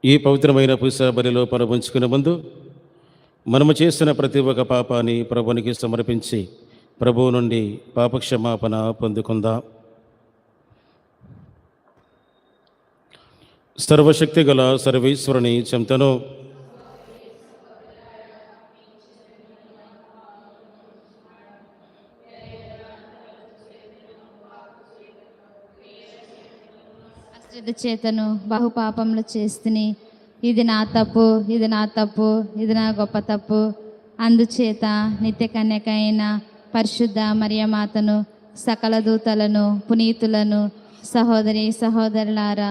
ఈ పవిత్రమైన పూస బలిలో పాలుపంచుకునే ముందు మనము చేసిన ప్రతి ఒక్క పాపాన్ని ప్రభునికి సమర్పించి ప్రభువు నుండి పాపక్షమాపణ పొందుకుందాం. సర్వశక్తి గల సర్వేశ్వరుని చెంతను అశ్రద్ధ చేతను బహుపాపములు చేస్తుని, ఇది నా తప్పు, ఇది నా తప్పు, ఇది నా గొప్ప తప్పు. అందుచేత నిత్య కన్యక అయిన పరిశుద్ధ మరియమాతను, సకల దూతలను, పునీతులను, సహోదరి సహోదరులారా,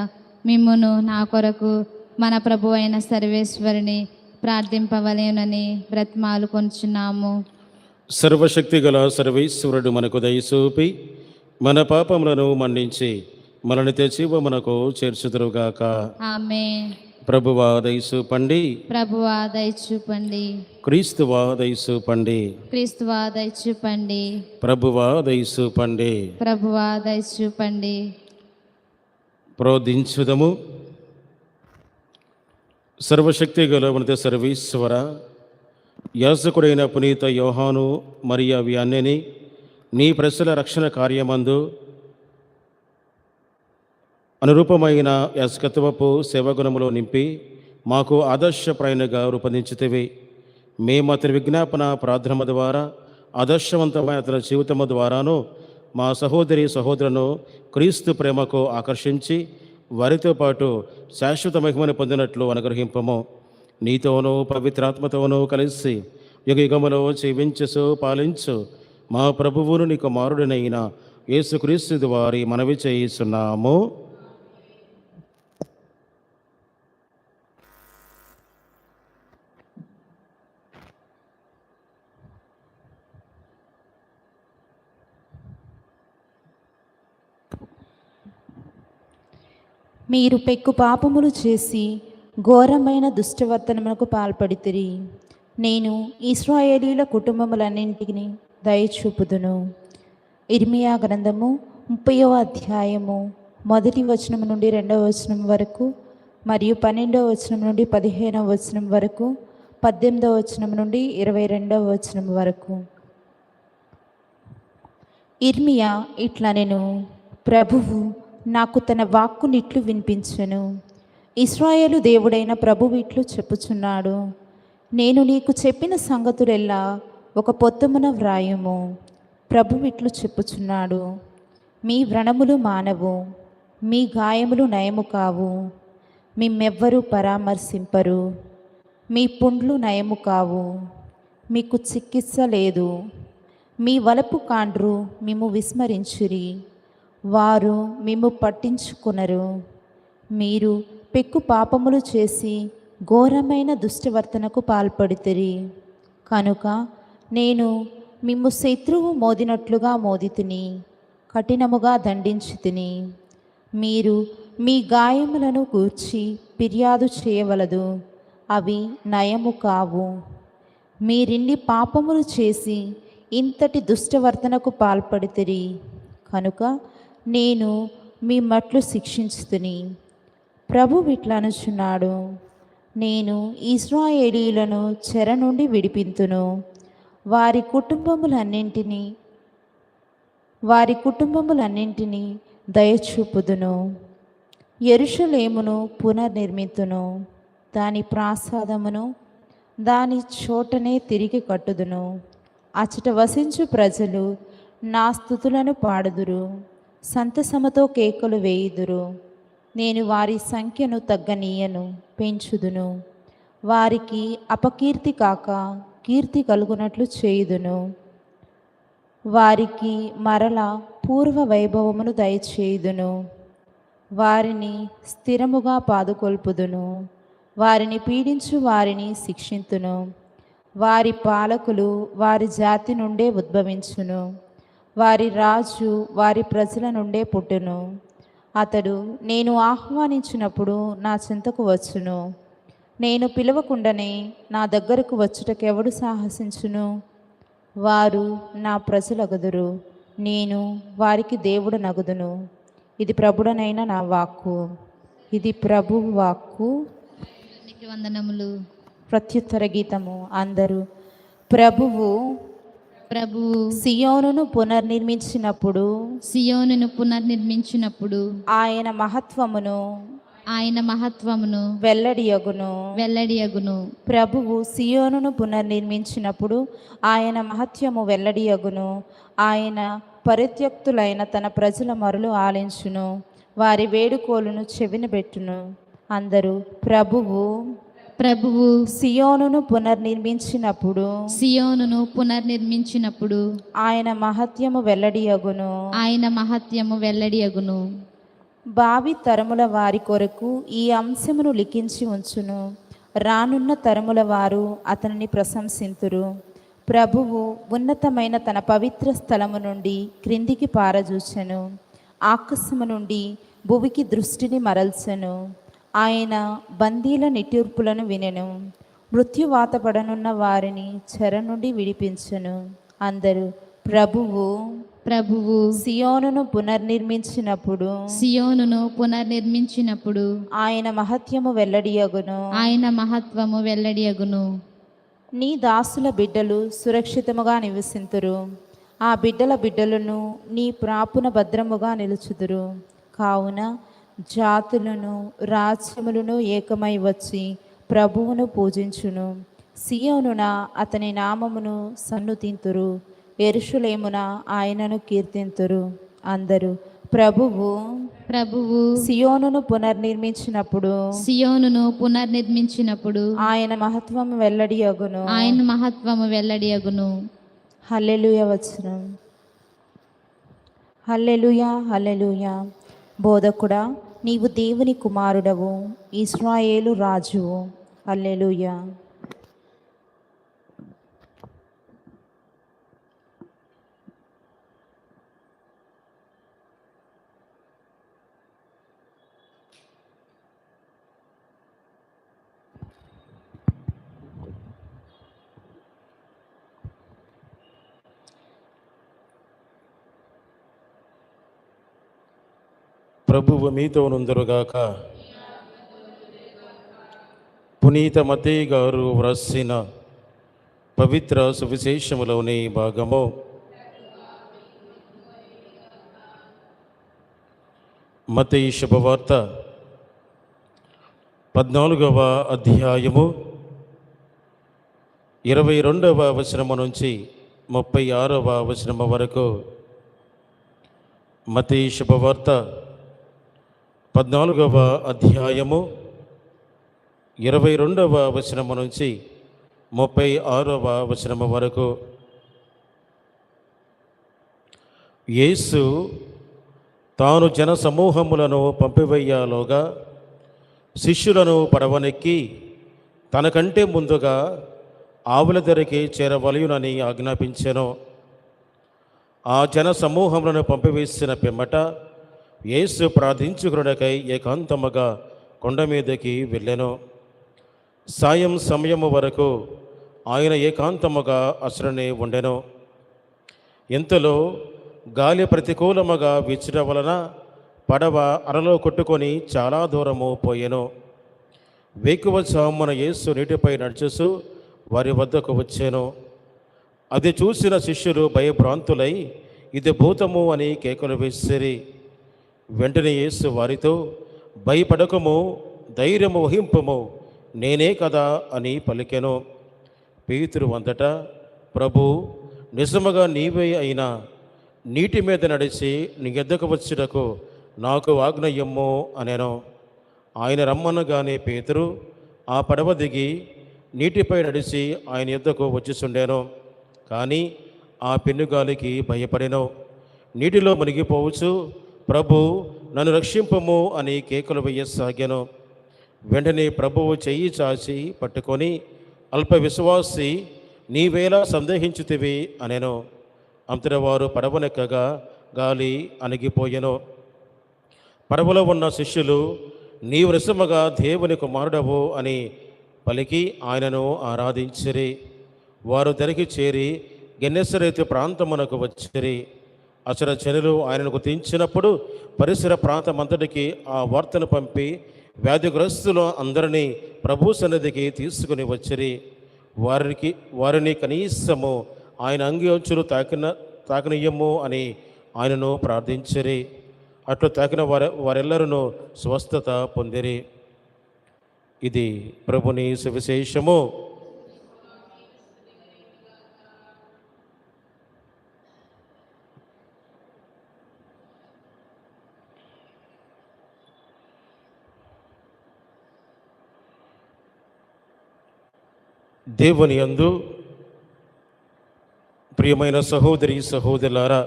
మిమ్మును నా కొరకు మన ప్రభు అయిన సర్వేశ్వరుని ప్రార్థింపవలేనని బ్రతిమాలు కొనుచున్నాము. సర్వశక్తి గల సర్వేశ్వరుడు మనకు దయచూపి మన పాపములను మన్నించి మనని తెచ్చి మనకు చేర్చుదురుగాక. ఆమేన్. ప్రభువా దయచూపండి. ప్రభువా దయచూపండి. క్రీస్తువా దయచూపండి. క్రీస్తువా దయచూపండి. ప్రభువా దయచూపండి. ప్రభువా దయచూపండి. ప్రోధించుదము. సర్వశక్తి గల ఉన్నత సర్వేశ్వర, యాజకుడైన పునీత యోహాను మరియా వ్యాన్యని నీ ప్రజల రక్షణ కార్యమందు అనురూపమైన యాజకత్వపు సేవగుణములో నింపి మాకు ఆదర్శప్రాయణగా రూపొందించితివి. మేము అతని విజ్ఞాపన ప్రార్థన ద్వారా ఆదర్శవంతమైన అతని జీవితము ద్వారాను మా సహోదరి సహోదరులను క్రీస్తు ప్రేమకు ఆకర్షించి వారితో పాటు శాశ్వత మహిమను పొందినట్లు అనుగ్రహింపము. నీతోనూ పవిత్రాత్మతోనూ కలిసి యుగయుగములో జీవించు పాలించు మా ప్రభువును నీ కుమారుడినైన యేసుక్రీస్తు ద్వారా మనవి చేయిస్తున్నాము. మీరు పెక్కు పాపములు చేసి ఘోరమైన దుష్టవర్తనములకు పాల్పడితిరి. నేను ఇశ్రాయేలీల కుటుంబములన్నింటినీ దయచూపుదును. ఇర్మియా గ్రంథము 30వ అధ్యాయము 1వ వచనం నుండి 2వ వచనం వరకు, మరియు 12వ వచనం నుండి 15వ వచనం వరకు, 18వ వచనం నుండి 22వ వచనం వరకు. ఇర్మియా ఇట్లనెను, ప్రభువు నాకు తన వాక్కునిట్లు వినిపించెను. ఇశ్రాయేలు దేవుడైన ప్రభువు ఇట్లు చెప్పుచున్నాడు, నేను నీకు చెప్పిన సంగతులెల్లా ఒక పొత్తమున వ్రాయుము. ప్రభువు ఇట్లు చెప్పుచున్నాడు, మీ వ్రణములు మానవు, మీ గాయములు నయము కావు, మిమ్మెవ్వరూ పరామర్శింపరు, మీ పుండ్లు నయము కావు, మీకు చికిత్స లేదు, మీ వలపు కాండ్రు మిమ్ము విస్మరించురి, వారు మిమ్ము పట్టించుకొనరు. మీరు పెక్కు పాపములు చేసి ఘోరమైన దుష్టవర్తనకు పాల్పడితిరి కనుక నేను మిమ్ము శత్రువు మోదినట్లుగా మోదితిని, కఠినముగా దండించితిని. మీరు మీ గాయములను గూర్చి ఫిర్యాదు చేయవలదు, అవి నయము కావు. మీరిన్ని పాపములు చేసి ఇంతటి దుష్టవర్తనకు పాల్పడితిరి కనుక నేను మీ మట్లు శిక్షించుతుని. ప్రభు ఇట్లనుచున్నాడు, నేను ఇశ్రాయేలీయులను చెర నుండి విడిపింతును, వారి కుటుంబములన్నింటినీ దయచూపుదును. యెరూషలేమును పునర్నిర్మితును, దాని ప్రాసాదమును దాని చోటనే తిరిగి కట్టుదును. అచట వసించు ప్రజలు నా స్తుతులను పాడుదురు, సంతసముతో కేకలు వేయుదురు. నేను వారి సంఖ్యను తగ్గనీయను, పెంచుదును. వారికి అపకీర్తి కాక కీర్తి కలుగునట్లు చేయుదును. వారికి మరల పూర్వ వైభవమును దయచేయుదును. వారిని స్థిరముగా పాదుకొల్పుదును. వారిని పీడించు వారిని శిక్షింతును. వారి పాలకులు వారి జాతి నుండే ఉద్భవించును. వారి రాజు వారి ప్రజల నుండే పుట్టును. అతడు నేను ఆహ్వానించినప్పుడు నా చెంతకు వచ్చును. నేను పిలవకుండానే నా దగ్గరకు వచ్చుటకెవడు సాహసించును? వారు నా ప్రజలగుదురు, నేను వారికి దేవుడు నగుదును. ఇది ప్రభుడనైన నా వాక్కు. ఇది ప్రభువు వాక్కు. వందనములు. ప్రత్యుత్తర గీతము. అందరూ ప్రభువు ప్రభువు సియోనును పునర్నిర్మించినప్పుడు సియోనును పునర్నిర్మించినప్పుడు ఆయన మహత్వమును ఆయన మహత్వమును వెల్లడియగును. వెల్లడియగును. ప్రభువు సియోనును పునర్నిర్మించినప్పుడు ఆయన మహత్యము వెల్లడియగును. ఆయన పరిత్యక్తులైన తన ప్రజల మరులు ఆలించును, వారి వేడుకోలును చెవినబెట్టును. అందరూ ప్రభువు ప్రభువు సియోనును పునర్నిర్మించినప్పుడు సియోనును పునర్నిర్మించినప్పుడు ఆయన మహత్యము వెల్లడియగును. ఆయన మహత్యము వెల్లడియగును. భావి తరముల వారి కొరకు ఈ అంశమును లిఖించి ఉంచును. రానున్న తరముల వారు అతనిని ప్రశంసింతురు. ప్రభువు ఉన్నతమైన తన పవిత్ర స్థలము నుండి క్రిందికి పారజూచెను, ఆకాశము నుండి భువికి దృష్టిని మరల్చెను. ఆయన బందీల నిట్టూర్పులను వినెను, మృత్యువాత పడనున్న వారిని చెర నుండి విడిపించెను. అందరూ ప్రభువు ప్రభువు సియోనును పునర్నిర్మించినప్పుడు సియోనును పునర్నిర్మించినప్పుడు ఆయన మహత్యము వెల్లడియగును. ఆయన మహత్వము వెల్లడియగును. నీ దాసుల బిడ్డలు సురక్షితముగా నివసింతురు, ఆ బిడ్డల బిడ్డలను నీ ప్రాపున భద్రముగా నిలుచుదురు. కావున జాతులను రాజ్యములను ఏకమై వచ్చి ప్రభువును పూజించును. సియోనున అతని నామమును సన్నుతింతురు, యెరూషలేమున ఆయనను కీర్తింతురు. అందరూ ప్రభువు ప్రభువు సియోనును పునర్నిర్మించినప్పుడు సియోనును పునర్నిర్మించినప్పుడు ఆయన మహత్వము వెల్లడియగును. ఆయన మహత్వము వెల్లడియగును. హల్లెలూయా వచనం. హల్లెలూయా హల్లెలూయా. బోధకుడా, నీవు దేవుని కుమారుడవు, ఇశ్రాయేలు రాజువు. హల్లెలూయా. ప్రభువు మీతో నుందురుగాక. పునీత మత్తయి గారు వ్రాసిన పవిత్ర సువిశేషములోని భాగము. మత్తయి శుభవార్త 14వ అధ్యాయము 22వ వచనము నుంచి 36వ వచనము వరకు. మత్తయి శుభవార్త 14వ అధ్యాయము 22వ వచనము నుంచి 36వ వచనము వరకు. యేసు తాను జన సమూహములను పంపివేయాలోగా శిష్యులను పడవనెక్కి తనకంటే ముందుగా ఆవుల ధరకి చేరవలయునని ఆజ్ఞాపించెను. ఆ జన సమూహములను పంపివేసిన పిమ్మట యేసు ప్రార్థించుకున్నకై ఏకాంతముగా కొండ మీదకి వెళ్ళెను. సాయం సమయము వరకు ఆయన ఏకాంతముగా అసలనే ఉండెను. ఇంతలో గాలి ప్రతికూలముగా వీచడం వలన పడవ అరలో కొట్టుకొని చాలా దూరము పోయెను. వేకువ జామున యేసు నీటిపై నడుచుచు వారి వద్దకు వచ్చెను. అది చూసిన శిష్యులు భయభ్రాంతులై ఇది భూతము అని కేకలు వేసిరి. వెంటనే యేసు వారితో, భయపడకము, ధైర్యము వహింపము, నేనే కదా అని పలికెను. పేతురు అంతటా, ప్రభు, నిజముగా నీవే అయినా నీటి మీద నడిచి నీ ఎద్దకు వచ్చుటకు నాకు ఆజ్ఞయమ్ము అనెను. ఆయన రమ్మనగానే పేతురు ఆ పడవ దిగి నీటిపై నడిచి ఆయన ఎద్దకు వచ్చుచుండెను. కానీ ఆ పెనుగాలికి భయపడెను. నీటిలో మునిగిపోవచ్చు, ప్రభు నన్ను రక్షింపము అని కేకలు వేయసాగాను. వెంటనే ప్రభువు చెయ్యి చాచి పట్టుకొని, అల్ప విశ్వాసి, నీవేలా సందేహించుతివి అనెను. అంతట వారు పడవనెక్కగా గాలి అణిగిపోయెను. పడవలో ఉన్న శిష్యులు, నీవు నిజముగా దేవుని కుమారుడవు అని పలికి ఆయనను ఆరాధించిరి. వారు దరికి చేరి గెన్నెసరేతు ప్రాంతమునకు వచ్చిరి. అసలు జనులు ఆయనను గుర్తించినప్పుడు పరిసర ప్రాంతమంతటికి ఆ వార్తను పంపి వ్యాధిగ్రస్తులు అందరినీ ప్రభు సన్నిధికి తీసుకుని వచ్చిరి. వారిని కనీసము ఆయన అంగీంచులు తాకనీయము అని ఆయనను ప్రార్థించిరి. అట్లు తాకిన వారెల్లరూ స్వస్థత పొందిరి. ఇది ప్రభుని సువిశేషము. దేవుని యందు ప్రియమైన సహోదరి సహోదరులారా,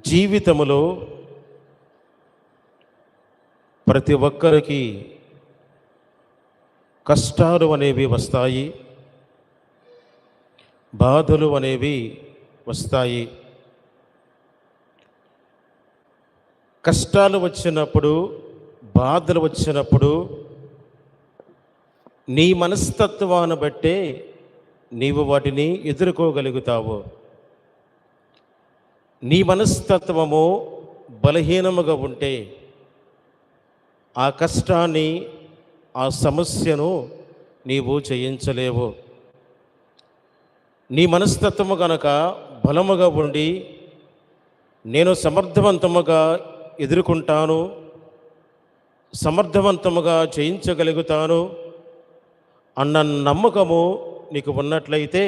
జీవితములో ప్రతి ఒక్కరికి కష్టాలు అనేవి వస్తాయి, బాధలు అనేవి వస్తాయి. కష్టాలు వచ్చినప్పుడు, బాధలు వచ్చినప్పుడు నీ మనస్తత్వాన్ని బట్టే నీవు వాటిని ఎదుర్కోగలుగుతావు. నీ మనస్తత్వము బలహీనముగా ఉంటే ఆ కష్టాన్ని, ఆ సమస్యను నీవు జయించలేవు. నీ మనస్తత్వము గనక బలముగా ఉండి నేను సమర్థవంతముగా ఎదుర్కొంటాను, సమర్థవంతముగా జయించగలుగుతాను అన్న నమ్మకము నీకు ఉన్నట్లయితే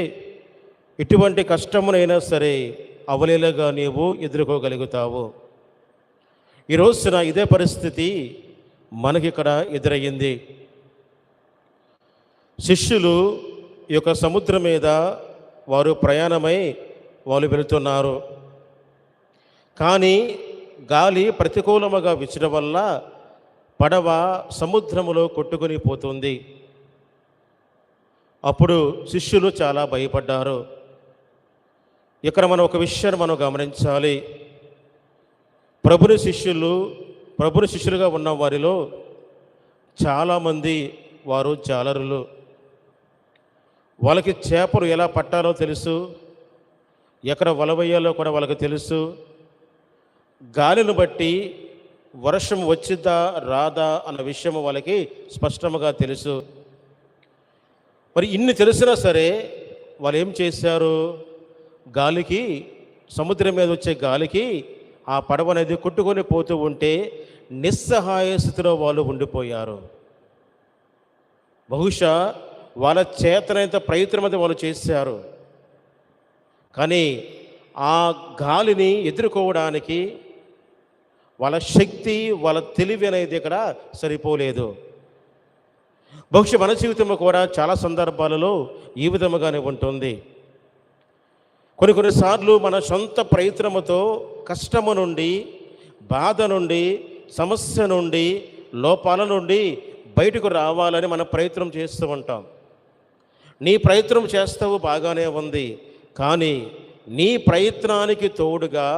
ఎటువంటి కష్టమునైనా సరే అవలీలగా నీవు ఎదుర్కోగలుగుతావు. ఈ రోజున ఇదే పరిస్థితి మనకిక్కడ ఎదురయ్యింది. శిష్యులు ఈ యొక్క సముద్రం మీద వారు ప్రయాణమై వాళ్ళు వెళుతున్నారు. కానీ గాలి ప్రతికూలముగా వీచడం వల్ల పడవ సముద్రములో కొట్టుకొని పోతుంది. అప్పుడు శిష్యులు చాలా భయపడ్డారు. ఇక్కడ మనం ఒక విషయాన్ని మనం గమనించాలి. ప్రభుని శిష్యులుగా ఉన్న వారిలో చాలామంది వారు జాలరులు. వాళ్ళకి చేపలు ఎలా పట్టాలో తెలుసు, ఎక్కడ వలవేయాలో కూడా వాళ్ళకి తెలుసు. గాలిని బట్టి వర్షం వచ్చిద్దా రాదా అన్న విషయం వాళ్ళకి స్పష్టంగా తెలుసు. మరి ఇన్ని తెలిసినా సరే వాళ్ళు ఏం చేశారు? గాలికి, సముద్రం మీద వచ్చే గాలికి ఆ పడవ అనేది కొట్టుకొని పోతూ ఉంటే నిస్సహాయ స్థితిలో వాళ్ళు ఉండిపోయారు. బహుశా వాళ్ళ చేతనైనంత ప్రయత్నం అయితే వాళ్ళు చేశారు, కానీ ఆ గాలిని ఎదుర్కోవడానికి వాళ్ళ శక్తి, వాళ్ళ తెలివి అనేది ఇక్కడ సరిపోలేదు. బహుశా మన జీవితంలో కూడా చాలా సందర్భాలలో ఈ విధముగానే ఉంటుంది. కొన్నిసార్లు మన సొంత ప్రయత్నముతో కష్టము నుండి, బాధ నుండి, సమస్య నుండి, లోపాల నుండి బయటకు రావాలని మనం ప్రయత్నం చేస్తూ ఉంటాం. నీ ప్రయత్నం చేస్తావు, బాగానే ఉంది. కానీ నీ ప్రయత్నానికి తోడుగా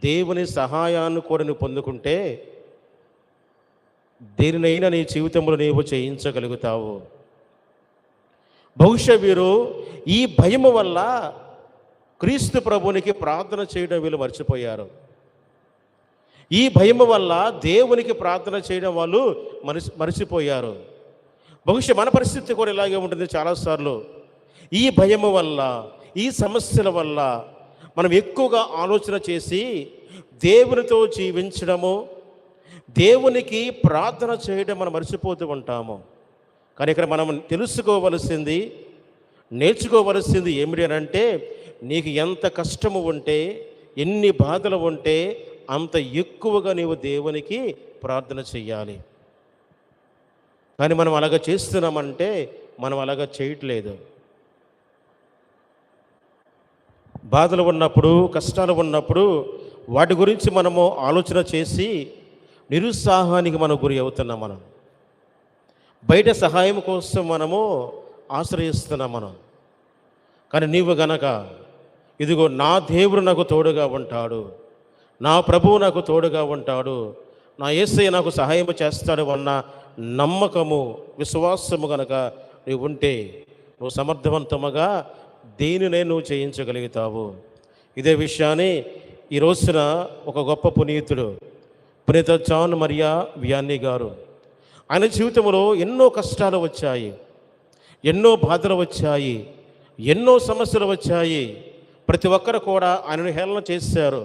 దేవుని సహాయాన్ని కూడా నువ్వు పొందుకుంటే దేనినైనా నీ జీవితంలో నీవు చేయించగలుగుతావు. బహుశా వీరు ఈ భయము వల్ల క్రీస్తు ప్రభునికి ప్రార్థన చేయడం వీళ్ళు మర్చిపోయారు. ఈ భయము వల్ల దేవునికి ప్రార్థన చేయడం వాళ్ళు మర్చిపోయారు. బహుశా మన పరిస్థితి కూడా ఇలాగే ఉంటుంది చాలాసార్లు. ఈ భయము వల్ల, ఈ సమస్యల వల్ల మనం ఎక్కువగా ఆలోచన చేసి దేవునితో జీవించడము, దేవునికి ప్రార్థన చేయడం మనం మర్చిపోతూ ఉంటాము. కానీ ఇక్కడ మనం తెలుసుకోవలసింది, నేర్చుకోవలసింది ఏమిటి అని అంటే, నీకు ఎంత కష్టము ఉంటే, ఎన్ని బాధలు ఉంటే అంత ఎక్కువగా నీవు దేవునికి ప్రార్థన చెయ్యాలి. కానీ మనం అలాగ చేస్తున్నామంటే మనం అలాగ చేయట్లేదు. బాధలు ఉన్నప్పుడు, కష్టాలు ఉన్నప్పుడు వాటి గురించి మనము ఆలోచన చేసి నిరుత్సాహానికి మనం గురి అవుతున్నాం. మనం బయట సహాయం కోసం మనము ఆశ్రయిస్తున్నాం మనం. కానీ నీవు గనక ఇదిగో నా దేవుడు నాకు తోడుగా ఉంటాడు, నా ప్రభువు నాకు తోడుగా ఉంటాడు, నా యేసయ్య నాకు సహాయం చేస్తాడు అన్న నమ్మకము, విశ్వాసము గనక నీవు ఉంటే నువ్వు సమర్థవంతముగా దేనినే నువ్వు చేయించగలుగుతావు. ఇదే విషయాన్ని ఈ రోజున ఒక గొప్ప పునీతుడు పునీత జాన్ మరియా వియానీ గారు, ఆయన జీవితంలో ఎన్నో కష్టాలు వచ్చాయి, ఎన్నో బాధలు వచ్చాయి, ఎన్నో సమస్యలు వచ్చాయి. ప్రతి ఒక్కరు కూడా ఆయనను హేళన చేశారు.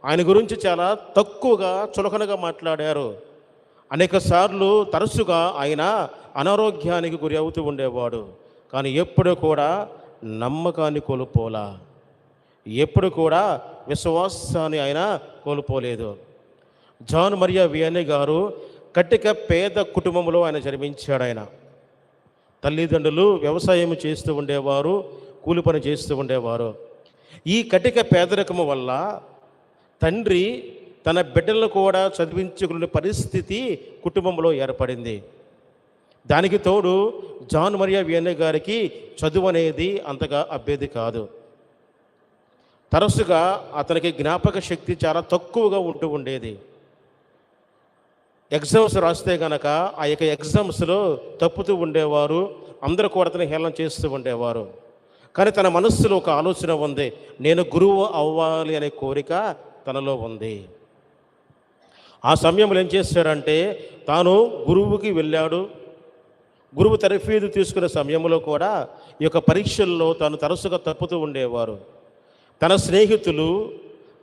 ఆయన గురించి చాలా తక్కువగా చులకనగా మాట్లాడారు. అనేక సార్లు తరచుగా ఆయన అనారోగ్యానికి గురి అవుతూ ఉండేవాడు. కానీ ఎప్పుడు కూడా నమ్మకాన్ని కోల్పోలా, ఎప్పుడు కూడా విశ్వాసాన్ని ఆయన కోల్పోలేదు. జాన్ మరియా వియానీ గారు కట్టిక పేద కుటుంబంలో ఆయన జన్మించాడు. ఆయన తల్లిదండ్రులు వ్యవసాయం చేస్తూ ఉండేవారు, కూలి పని చేస్తూ ఉండేవారు. ఈ కటిక పేదరికము వల్ల తండ్రి తన బిడ్డలను కూడా చదివించుకునే పరిస్థితి కుటుంబంలో ఏర్పడింది. దానికి తోడు జాన్ మరియా వియానీ గారికి చదువు అనేది అంతగా అబ్బేది కాదు. తరచుగా అతనికి జ్ఞాపక శక్తి చాలా తక్కువగా ఉంటూ ఉండేది. ఎగ్జామ్స్ రాస్తే కనుక ఆ యొక్క ఎగ్జామ్స్లో తప్పుతూ ఉండేవారు. అందరూ కూడా అతను హేళన చేస్తూ ఉండేవారు. కానీ తన మనస్సులో ఒక ఆలోచన ఉంది, నేను గురువు అవ్వాలి అనే కోరిక తనలో ఉంది. ఆ సమయంలో ఏం చేశాడంటే తాను గురువుకి వెళ్ళాడు. గురువు తరఫీదు తీసుకునే సమయంలో కూడా ఈ యొక్క పరీక్షల్లో తాను తరచుగా తప్పుతూ ఉండేవారు. తన స్నేహితులు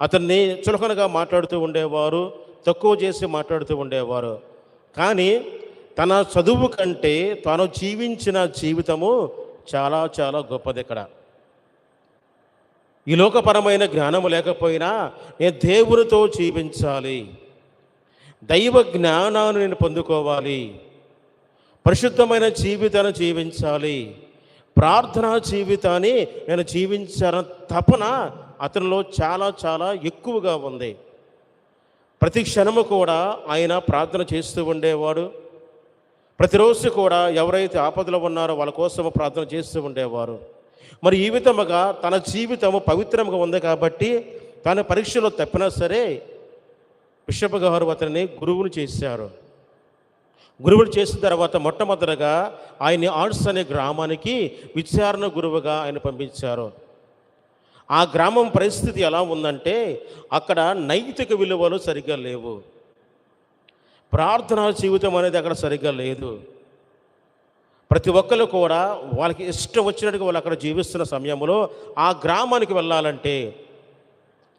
అతన్ని చులకనగా మాట్లాడుతూ ఉండేవారు, తక్కువ చేసి మాట్లాడుతూ ఉండేవారు. కానీ తన చదువు కంటే తాను జీవించిన జీవితము చాలా చాలా గొప్పది. ఇక్కడ ఈ లోకపరమైన జ్ఞానము లేకపోయినా నేను దేవునితో జీవించాలి, దైవ జ్ఞానాన్ని నేను పొందుకోవాలి, పరిశుద్ధమైన జీవితాన్ని జీవించాలి, ప్రార్థనా జీవితాన్ని నేను జీవించాలని తపన అతనిలో చాలా చాలా ఎక్కువగా ఉంది. ప్రతి క్షణము కూడా ఆయన ప్రార్థన చేస్తూ ఉండేవాడు. ప్రతిరోజు కూడా ఎవరైతే ఆపదలో ఉన్నారో వాళ్ళ కోసం ప్రార్థన చేస్తూ ఉండేవారు. మరి ఈ విధముగా తన జీవితము పవిత్రంగా ఉంది కాబట్టి తన పరీక్షలో తప్పినా సరే బిషప్ గారు అతన్ని గురువుని చేశారు. గురువుని చేసిన తర్వాత మొట్టమొదటిగా ఆయన్ని ఆర్ట్స్ అనే గ్రామానికి విచారణ గురువుగా ఆయన పంపించారు. ఆ గ్రామం పరిస్థితి ఎలా ఉందంటే అక్కడ నైతిక విలువలు సరిగ్గా లేవు, ప్రార్థనా జీవితం అనేది అక్కడ సరిగ్గా లేదు. ప్రతి ఒక్కరు కూడా వాళ్ళకి ఇష్టం వచ్చినట్టుగా వాళ్ళు అక్కడ జీవిస్తున్న సమయంలో ఆ గ్రామానికి వెళ్ళాలంటే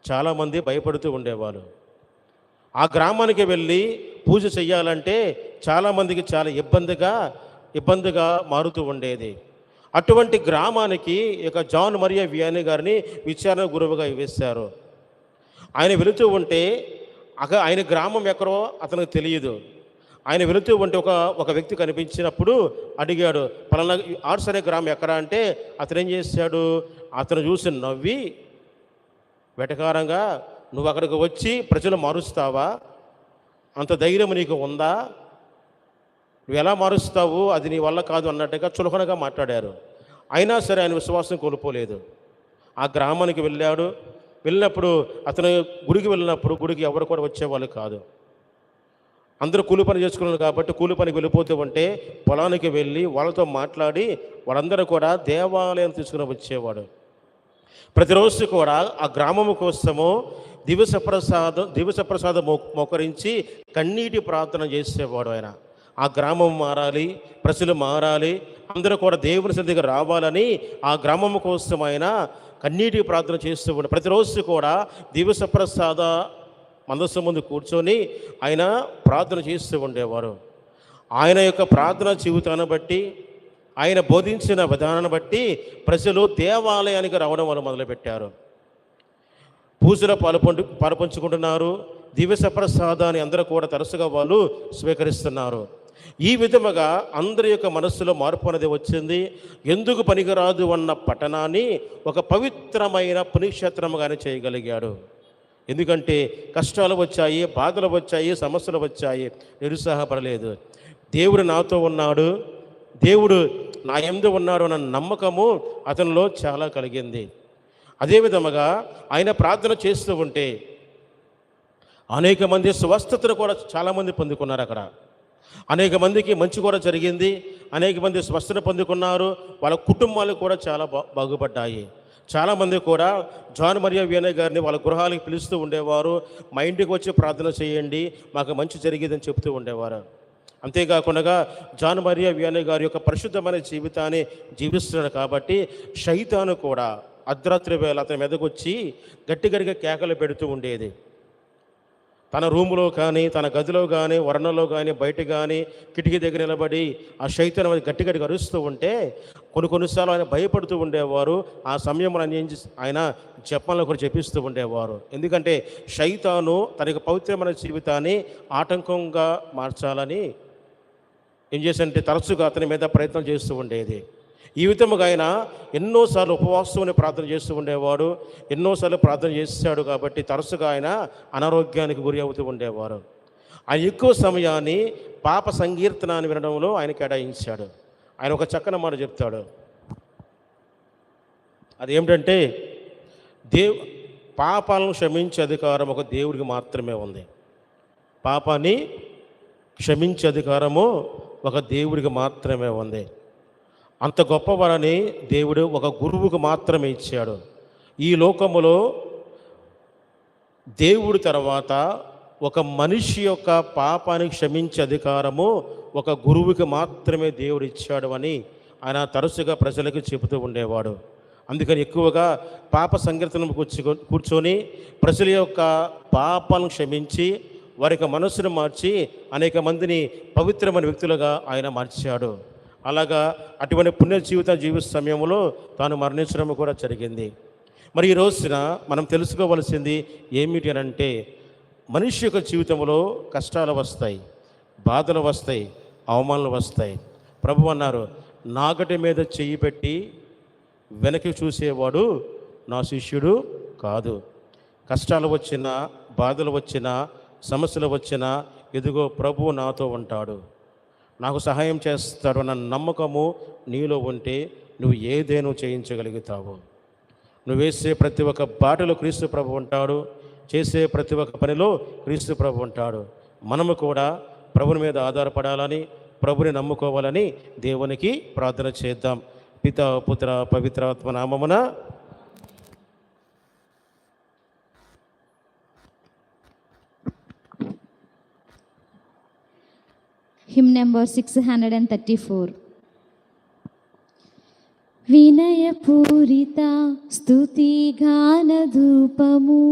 చాలామంది భయపడుతూ ఉండేవాళ్ళు. ఆ గ్రామానికి వెళ్ళి పూజ చెయ్యాలంటే చాలామందికి చాలా ఇబ్బందిగా మారుతూ ఉండేది. అటువంటి గ్రామానికి ఇక జాన్ మరియా వియానీ గారిని విచారణ గురువుగా వేశారు. ఆయన వెళుతూ ఉంటే ఆయన గ్రామం ఎక్కడో అతనికి తెలియదు. ఆయన వెళుతూ ఉంటే ఒక వ్యక్తి కనిపించినప్పుడు అడిగాడు, పలానా ఆర్ట్స్ అనే గ్రామం ఎక్కడ అంటే అతను ఏం చేశాడు, అతను చూసి నవ్వి వెటకారంగా, నువ్వు అక్కడికి వచ్చి ప్రజలు మారుస్తావా, అంత ధైర్యం నీకు ఉందా, నువ్వు ఎలా మారుస్తావు, అది నీ వల్ల కాదు అన్నట్టుగా చులకనగా మాట్లాడారు. అయినా సరే ఆయన విశ్వాసం కోల్పోలేదు. ఆ గ్రామానికి వెళ్ళినప్పుడు అతను గుడికి వెళ్ళినప్పుడు గుడికి ఎవరు కూడా వచ్చేవాళ్ళు కాదు. అందరూ కూలి పని చేసుకున్నారు కాబట్టి కూలి పనికి వెళ్ళిపోతూ ఉంటే పొలానికి వెళ్ళి వాళ్ళతో మాట్లాడి వాళ్ళందరూ కూడా దేవాలయం తీసుకుని వచ్చేవాడు. ప్రతిరోజు కూడా ఆ గ్రామము కోసము దివస ప్రసాదం మోకరించి కన్నీటి ప్రార్థన చేసేవాడు ఆయన. ఆ గ్రామం మారాలి, ప్రజలు మారాలి, అందరూ కూడా దేవుని సన్నిధికి రావాలని ఆ గ్రామం కోసం ఆయన కన్నీటి ప్రార్థన చేస్తూ ఉండే. ప్రతిరోజు కూడా దివస ప్రసాద మందస్సు ముందు కూర్చొని ఆయన ప్రార్థన చేస్తూ ఉండేవారు. ఆయన యొక్క ప్రార్థన జీవితాన్ని బట్టి, ఆయన బోధించిన విధానాన్ని బట్టి ప్రజలు దేవాలయానికి రావడం వాళ్ళు మొదలుపెట్టారు. పూజలో పాలుపంచుకుంటున్నారు. దివస ప్రసాదాన్ని అందరూ కూడా తరచుగా వాళ్ళు స్వీకరిస్తున్నారు. ఈ విధముగా అందరి యొక్క మనస్సులో మార్పు అనేది వచ్చింది. ఎందుకు పనికిరాదు అన్న పట్టణాన్ని ఒక పవిత్రమైన పుణ్యక్షేత్రంగానే చేయగలిగాడు. ఎందుకంటే కష్టాలు వచ్చాయి, బాధలు వచ్చాయి, సమస్యలు వచ్చాయి, నిరుత్సాహపడలేదు. దేవుడు నాతో ఉన్నాడు, దేవుడు నా యందు ఉన్నాడు అన్న నమ్మకము అతనిలో చాలా కలిగింది. అదేవిధముగా ఆయన ప్రార్థన చేస్తూ ఉంటే అనేక మంది స్వస్థతను కూడా చాలామంది పొందుకున్నారు. అక్కడ అనేక మందికి మంచి కూడా జరిగింది. అనేక మంది స్వస్థత పొందుకున్నారు. వాళ్ళ కుటుంబాలు కూడా చాలా బాగుపడ్డాయి. చాలామంది కూడా జాన్ మరియా వియనే గారిని వాళ్ళ గృహాలకు పిలుస్తూ ఉండేవారు. మా ఇంటికి వచ్చి ప్రార్థన చేయండి, మాకు మంచి జరిగేదని చెప్తూ ఉండేవారు. అంతేకాకుండా జాన్ మరియా వియనే గారి యొక్క పరిశుద్ధమైన జీవితాన్ని జీవిస్తున్నాడు కాబట్టి శైతాను కూడా అర్ధరాత్రి వేళ అతని మీదకు వచ్చి గట్టిగట్టిగా కేకలు పెడుతూ ఉండేది. తన రూములో కానీ, తన గదిలో కానీ, వరండాలో కానీ, బయట కానీ, కిటికీ దగ్గర నిలబడి ఆ శైతాను గట్టిగట్టిగా అరుస్తూ ఉంటే కొన్నిసార్లు ఆయన భయపడుతూ ఉండేవారు. ఆ సమయంలో ఆయన జపంలో కూడా చెప్పిస్తూ ఉండేవారు. ఎందుకంటే శైతాను తన యొక్క పవిత్రమైన జీవితాన్ని ఆటంకంగా మార్చాలని ఏం చేశారంటే తరచుగా అతని మీద ప్రయత్నం చేస్తూ ఉండేది. ఈ విధముగా ఆయన ఎన్నోసార్లు ఉపవాసంని ప్రార్థన చేస్తూ ఉండేవాడు. ఎన్నోసార్లు ప్రార్థన చేశాడు కాబట్టి తరచుగా ఆయన అనారోగ్యానికి గురి అవుతూ ఉండేవారు. ఆయన ఎక్కువ సమయాన్ని పాప సంకీర్తనాన్ని వినడంలో ఆయన కేటాయించాడు. ఆయన ఒక చక్కని మాట చెప్తాడు. అదేమిటంటే పాపాలను క్షమించే అధికారం ఒక దేవుడికి మాత్రమే ఉంది. పాపాన్ని క్షమించే అధికారము ఒక దేవుడికి మాత్రమే ఉంది. అంత గొప్పవారని దేవుడు ఒక గురువుకు మాత్రమే ఇచ్చాడు. ఈ లోకములో దేవుడి తర్వాత ఒక మనిషి యొక్క పాపాన్ని క్షమించే అధికారము ఒక గురువుకి మాత్రమే దేవుడు ఇచ్చాడు అని ఆయన తరచుగా ప్రజలకు చెబుతూ ఉండేవాడు. అందుకని ఎక్కువగా పాప సంకీర్తనం కూర్చొని ప్రజల యొక్క పాపాలను క్షమించి వారి యొక్క మనస్సును మార్చి అనేక మందిని పవిత్రమైన వ్యక్తులుగా ఆయన మార్చాడు. అలాగా అటువంటి పుణ్య జీవితం జీవిస్తున్న సమయంలో తాను మరణించడం కూడా జరిగింది. మరి ఈ రోజున మనం తెలుసుకోవలసింది ఏమిటి అని అంటే, మనిషి యొక్క జీవితంలో కష్టాలు వస్తాయి, బాధలు వస్తాయి, అవమానాలు వస్తాయి. ప్రభు అన్నారు, నాగటి మీద చెయ్యి పెట్టి వెనక్కి చూసేవాడు నా శిష్యుడు కాదు. కష్టాలు వచ్చినా, బాధలు వచ్చినా, సమస్యలు వచ్చినా ఎదుగో ప్రభువు నాతో ఉంటాడు, నాకు సహాయం చేస్తాడు అన్న నమ్మకము నీలో ఉంటే నువ్వు ఏదేనో చేయించగలుగుతావు. నువ్వు వేసే ప్రతి ఒక్క బాటలో క్రీస్తు ప్రభు ఉంటాడు, చేసే ప్రతి ఒక్క పనిలో క్రీస్తు ప్రభు ఉంటాడు. మనము కూడా ప్రభుని మీద ఆధారపడాలని, ప్రభుని నమ్ముకోవాలని దేవునికి ప్రార్థన చేద్దాం. పితా పుత్ర పవిత్రాత్మ నామమున. Hymn number 634. వినయపూరిత స్తుతి గాన ధూపము,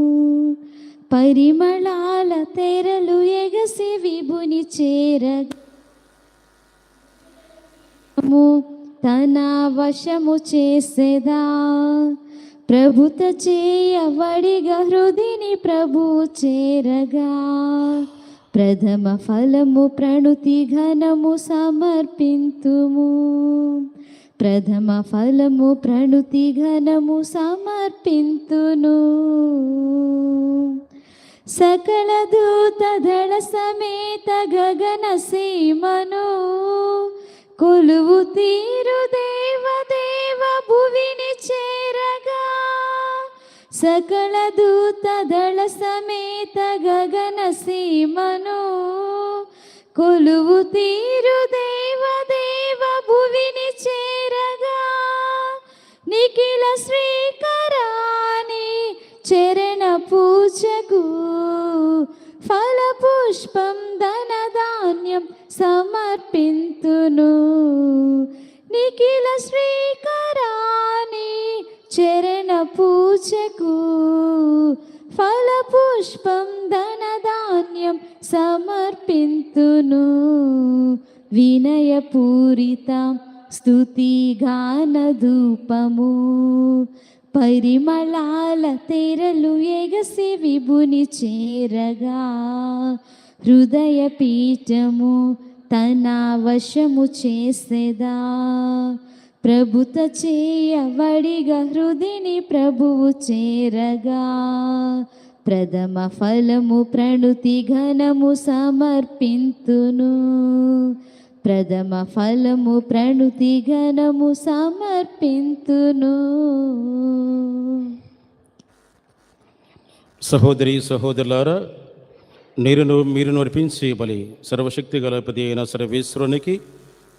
పరిమళాల తెరలు ఎగసి విభుని చేరము, తన వశము చేసేదా ప్రభుత చేయవడిగా హృదిని ప్రభు చేరగా, ప్రథమ ఫలము ప్రణుతి ఘనము సమర్పింతుము, ప్రథమ ఫలము ప్రణుతి ఘనము సమర్పింతును. సకల దూత దళ సమేత గగన సీమను, కొలువు తీరు దేవదేవ భువిని చేరగా, సకల దూత దళ సమేత గగన సీమను, కొలువు తీరు దేవదేవ భువిని చేరగా, నిఖిల శ్రీకరాని చరణ పూజకు ఫల పుష్పం ధన ధాన్యం సమర్పింతును. నిఖిల శ్రీకరాని చరణ పూజకు ఫల పుష్పం ధన ధాన్యం సమర్పింతును. వినయపూరిత స్తుతి గాన ధూపము, పరిమళాల తెరలు ఎగసి విభుని చేరగా, హృదయ పీఠము తన వశము చేసేదా, ప్రభుత చేయవడిగా హృదిని ప్రభువు చేరగా, ప్రథమ ఫలము ప్రణుతి ఘనము సమర్పింతును, ప్రథమ ఫలము ప్రణుతి ఘనము సమర్పింతును. సహోదరి సహోదరులారా, మీరు అర్పించే బలి సర్వశక్తి గలపతి అయిన సర్వేశ్వరునికి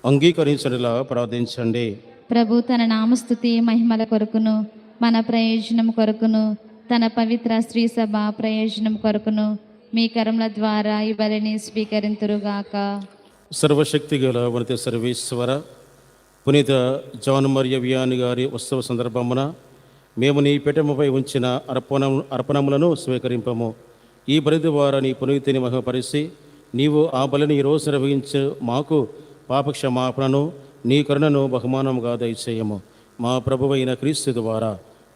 అంగీకరించడిలా ప్రార్థించండి. ప్రభు తన నామస్తుతి మహిమల కొరకును మన ప్రయోజనం కొరకును తన పవిత్ర స్త్రీ సభ ప్రయోజనం కొరకును మీ కరముల ద్వారా ఈ బలిని స్వీకరింతురుగాక. సర్వశక్తి గల వనిత సర్వేశ్వర, పునీత జాన్ మరియ వియాని గారి ఉత్సవ సందర్భమున మేము నీ పీఠముపై ఉంచిన అర్పణములను స్వీకరింపము. ఈ బలి ద్వారా నీ పునీతిని మహిమపరిచి నీవు ఆ బలిని ఈ రోజు నిర్వహించు మాకు పాపక్షమాపణను నీ కరుణను బహుమానముగా దయచేయము. మా ప్రభువైన క్రీస్తు ద్వారా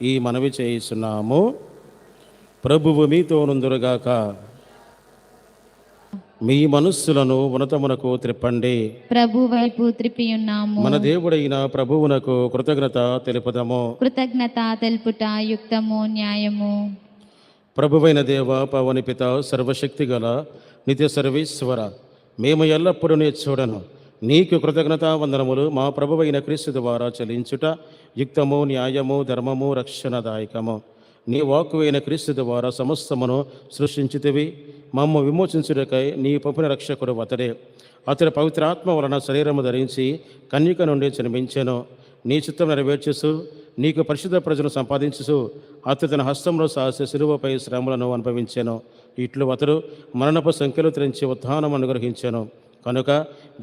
ఈ మనవి చేయుచున్నాము. ప్రభువు మీతో నుందురుగాక. మీ మనస్సులను ఉన్నతమునకు త్రిప్పండి. ప్రభు వైపు త్రిప్పియున్నాము. మన దేవుడైన ప్రభువునకు కృతజ్ఞత తెలుపుదము. కృతజ్ఞత తెలుపుట యుక్తము న్యాయము. ప్రభువైన దేవ, పవని పిత, సర్వశక్తి గల నిత్య సర్వేశ్వర, మేము ఎల్లప్పుడూ నీ చూడను నీకు కృతజ్ఞతా వందనములు మా ప్రభువైన క్రీస్తు ద్వారా చెల్లించుట యుక్తము, న్యాయము, ధర్మము, రక్షణదాయకము. నీ వాక్కువైన క్రీస్తు ద్వారా సమస్తమును సృష్టించితివి. మమ్మ విమోచించుటకై నీ పంపిన రక్షకుడు అతడి పవిత్రాత్మ వలన శరీరము ధరించి కన్యక నుండి జన్మించెను. నీ చిత్తం నెరవేర్చుసు నీకు పరిశుద్ధ ప్రజలను సంపాదించుసు అతడు తన హస్తంలో సాసి శిలువపై శ్రమలను అనుభవించెను. ఇట్లు అతడు మరణపు సంఖ్యలు తెరించి ఉత్థానం అనుగ్రహించెను. కనుక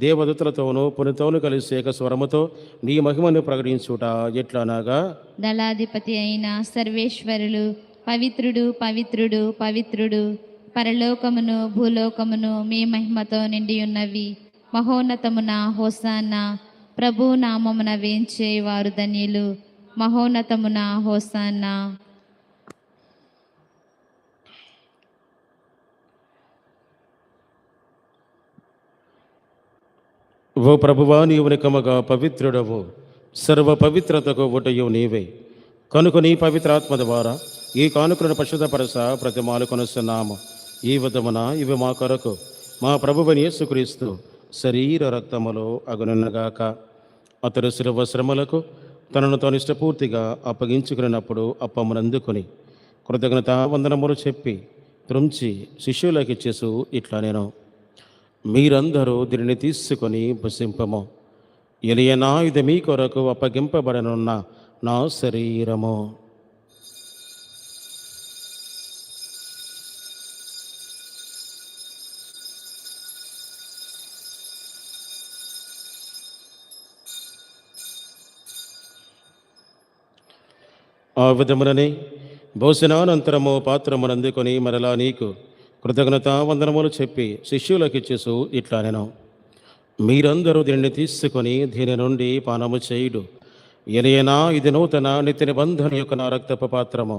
దేవదూతలతోనూ పునితోను కలిసి ఏక స్వరముతో నీ మహిమను ప్రకటించుట ఎట్లనగా, దళాధిపతి అయిన సర్వేశ్వరులు పవిత్రుడు పవిత్రుడు పవిత్రుడు, పరలోకమును భూలోకమును మీ మహిమతో నిండి ఉన్నవి. మహోన్నతమున హోసానా, ప్రభు నామమున వేంచే వారు ధన్యులు. మహోన్నతమున హోసానా. ఓ ప్రభువా, నీవు నికమగా పవిత్రుడవు, సర్వ పవిత్రతకు ఊటయు నీవే. కనుక నీ పవిత్రాత్మ ద్వారా ఈ కానుకలను పరిశుద్ధపరచ ప్రతిమాలు కొనుస్తున్నాము. ఈ విధమున ఇవి మా కొరకు మా ప్రభువైన యేసుక్రీస్తు శరీర రక్తములు అగునుగాక. అతడు శిలువ శ్రమలకు తనను తాను ఇష్టపూర్తిగా అప్పగించుకున్నప్పుడు అప్పమునందుకొని కృతజ్ఞతా వందనములు చెప్పి త్రుంచి శిష్యులకు ఇచ్చేసు ఇట్లా నేను, మీరందరూ దీనిని తీసుకొని భుజింపము. ఎలియనా, ఇది మీ కొరకు అప్పగింపబడనున్న నా శరీరము. ఆ విధమునని భోజనానంతరము పాత్రమునందుకొని మరలా నీకు కృతజ్ఞతా వందనములు చెప్పి శిష్యులకు ఇచ్చేసు ఇట్లా నేను, మీరందరూ దీనిని తీసుకొని దీని నుండి పానము చేయుడు. ఎలియనా, ఇది నూతన నిత్య నిబంధన యొక్క నా రక్తపు పాత్రము.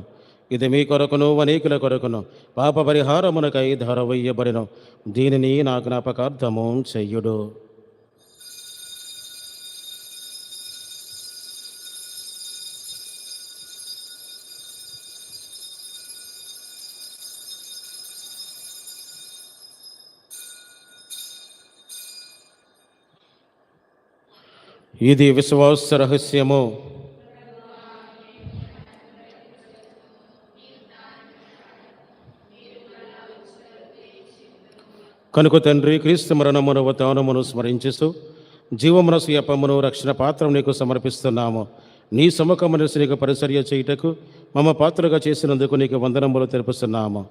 ఇది మీ కొరకును అనేకుల కొరకును పాప పరిహారమునకై ధారవయ్యబడిను. దీనిని నా జ్ఞాపకార్థము చెయ్యుడు. ఇది విశ్వాస రహస్యము. కనుక తండ్రి, క్రీస్తు మరణమును ఉత్థానమును స్మరించుచు జీవమునసు అప్పమును రక్షణ పాత్రం నీకు సమర్పిస్తున్నాము. నీ సముఖమును నీకు పరిచర్య చేయుటకు మమ్మ పాత్రగా చేసినందుకు నీకు వందనములు తెలుపుతున్నాము.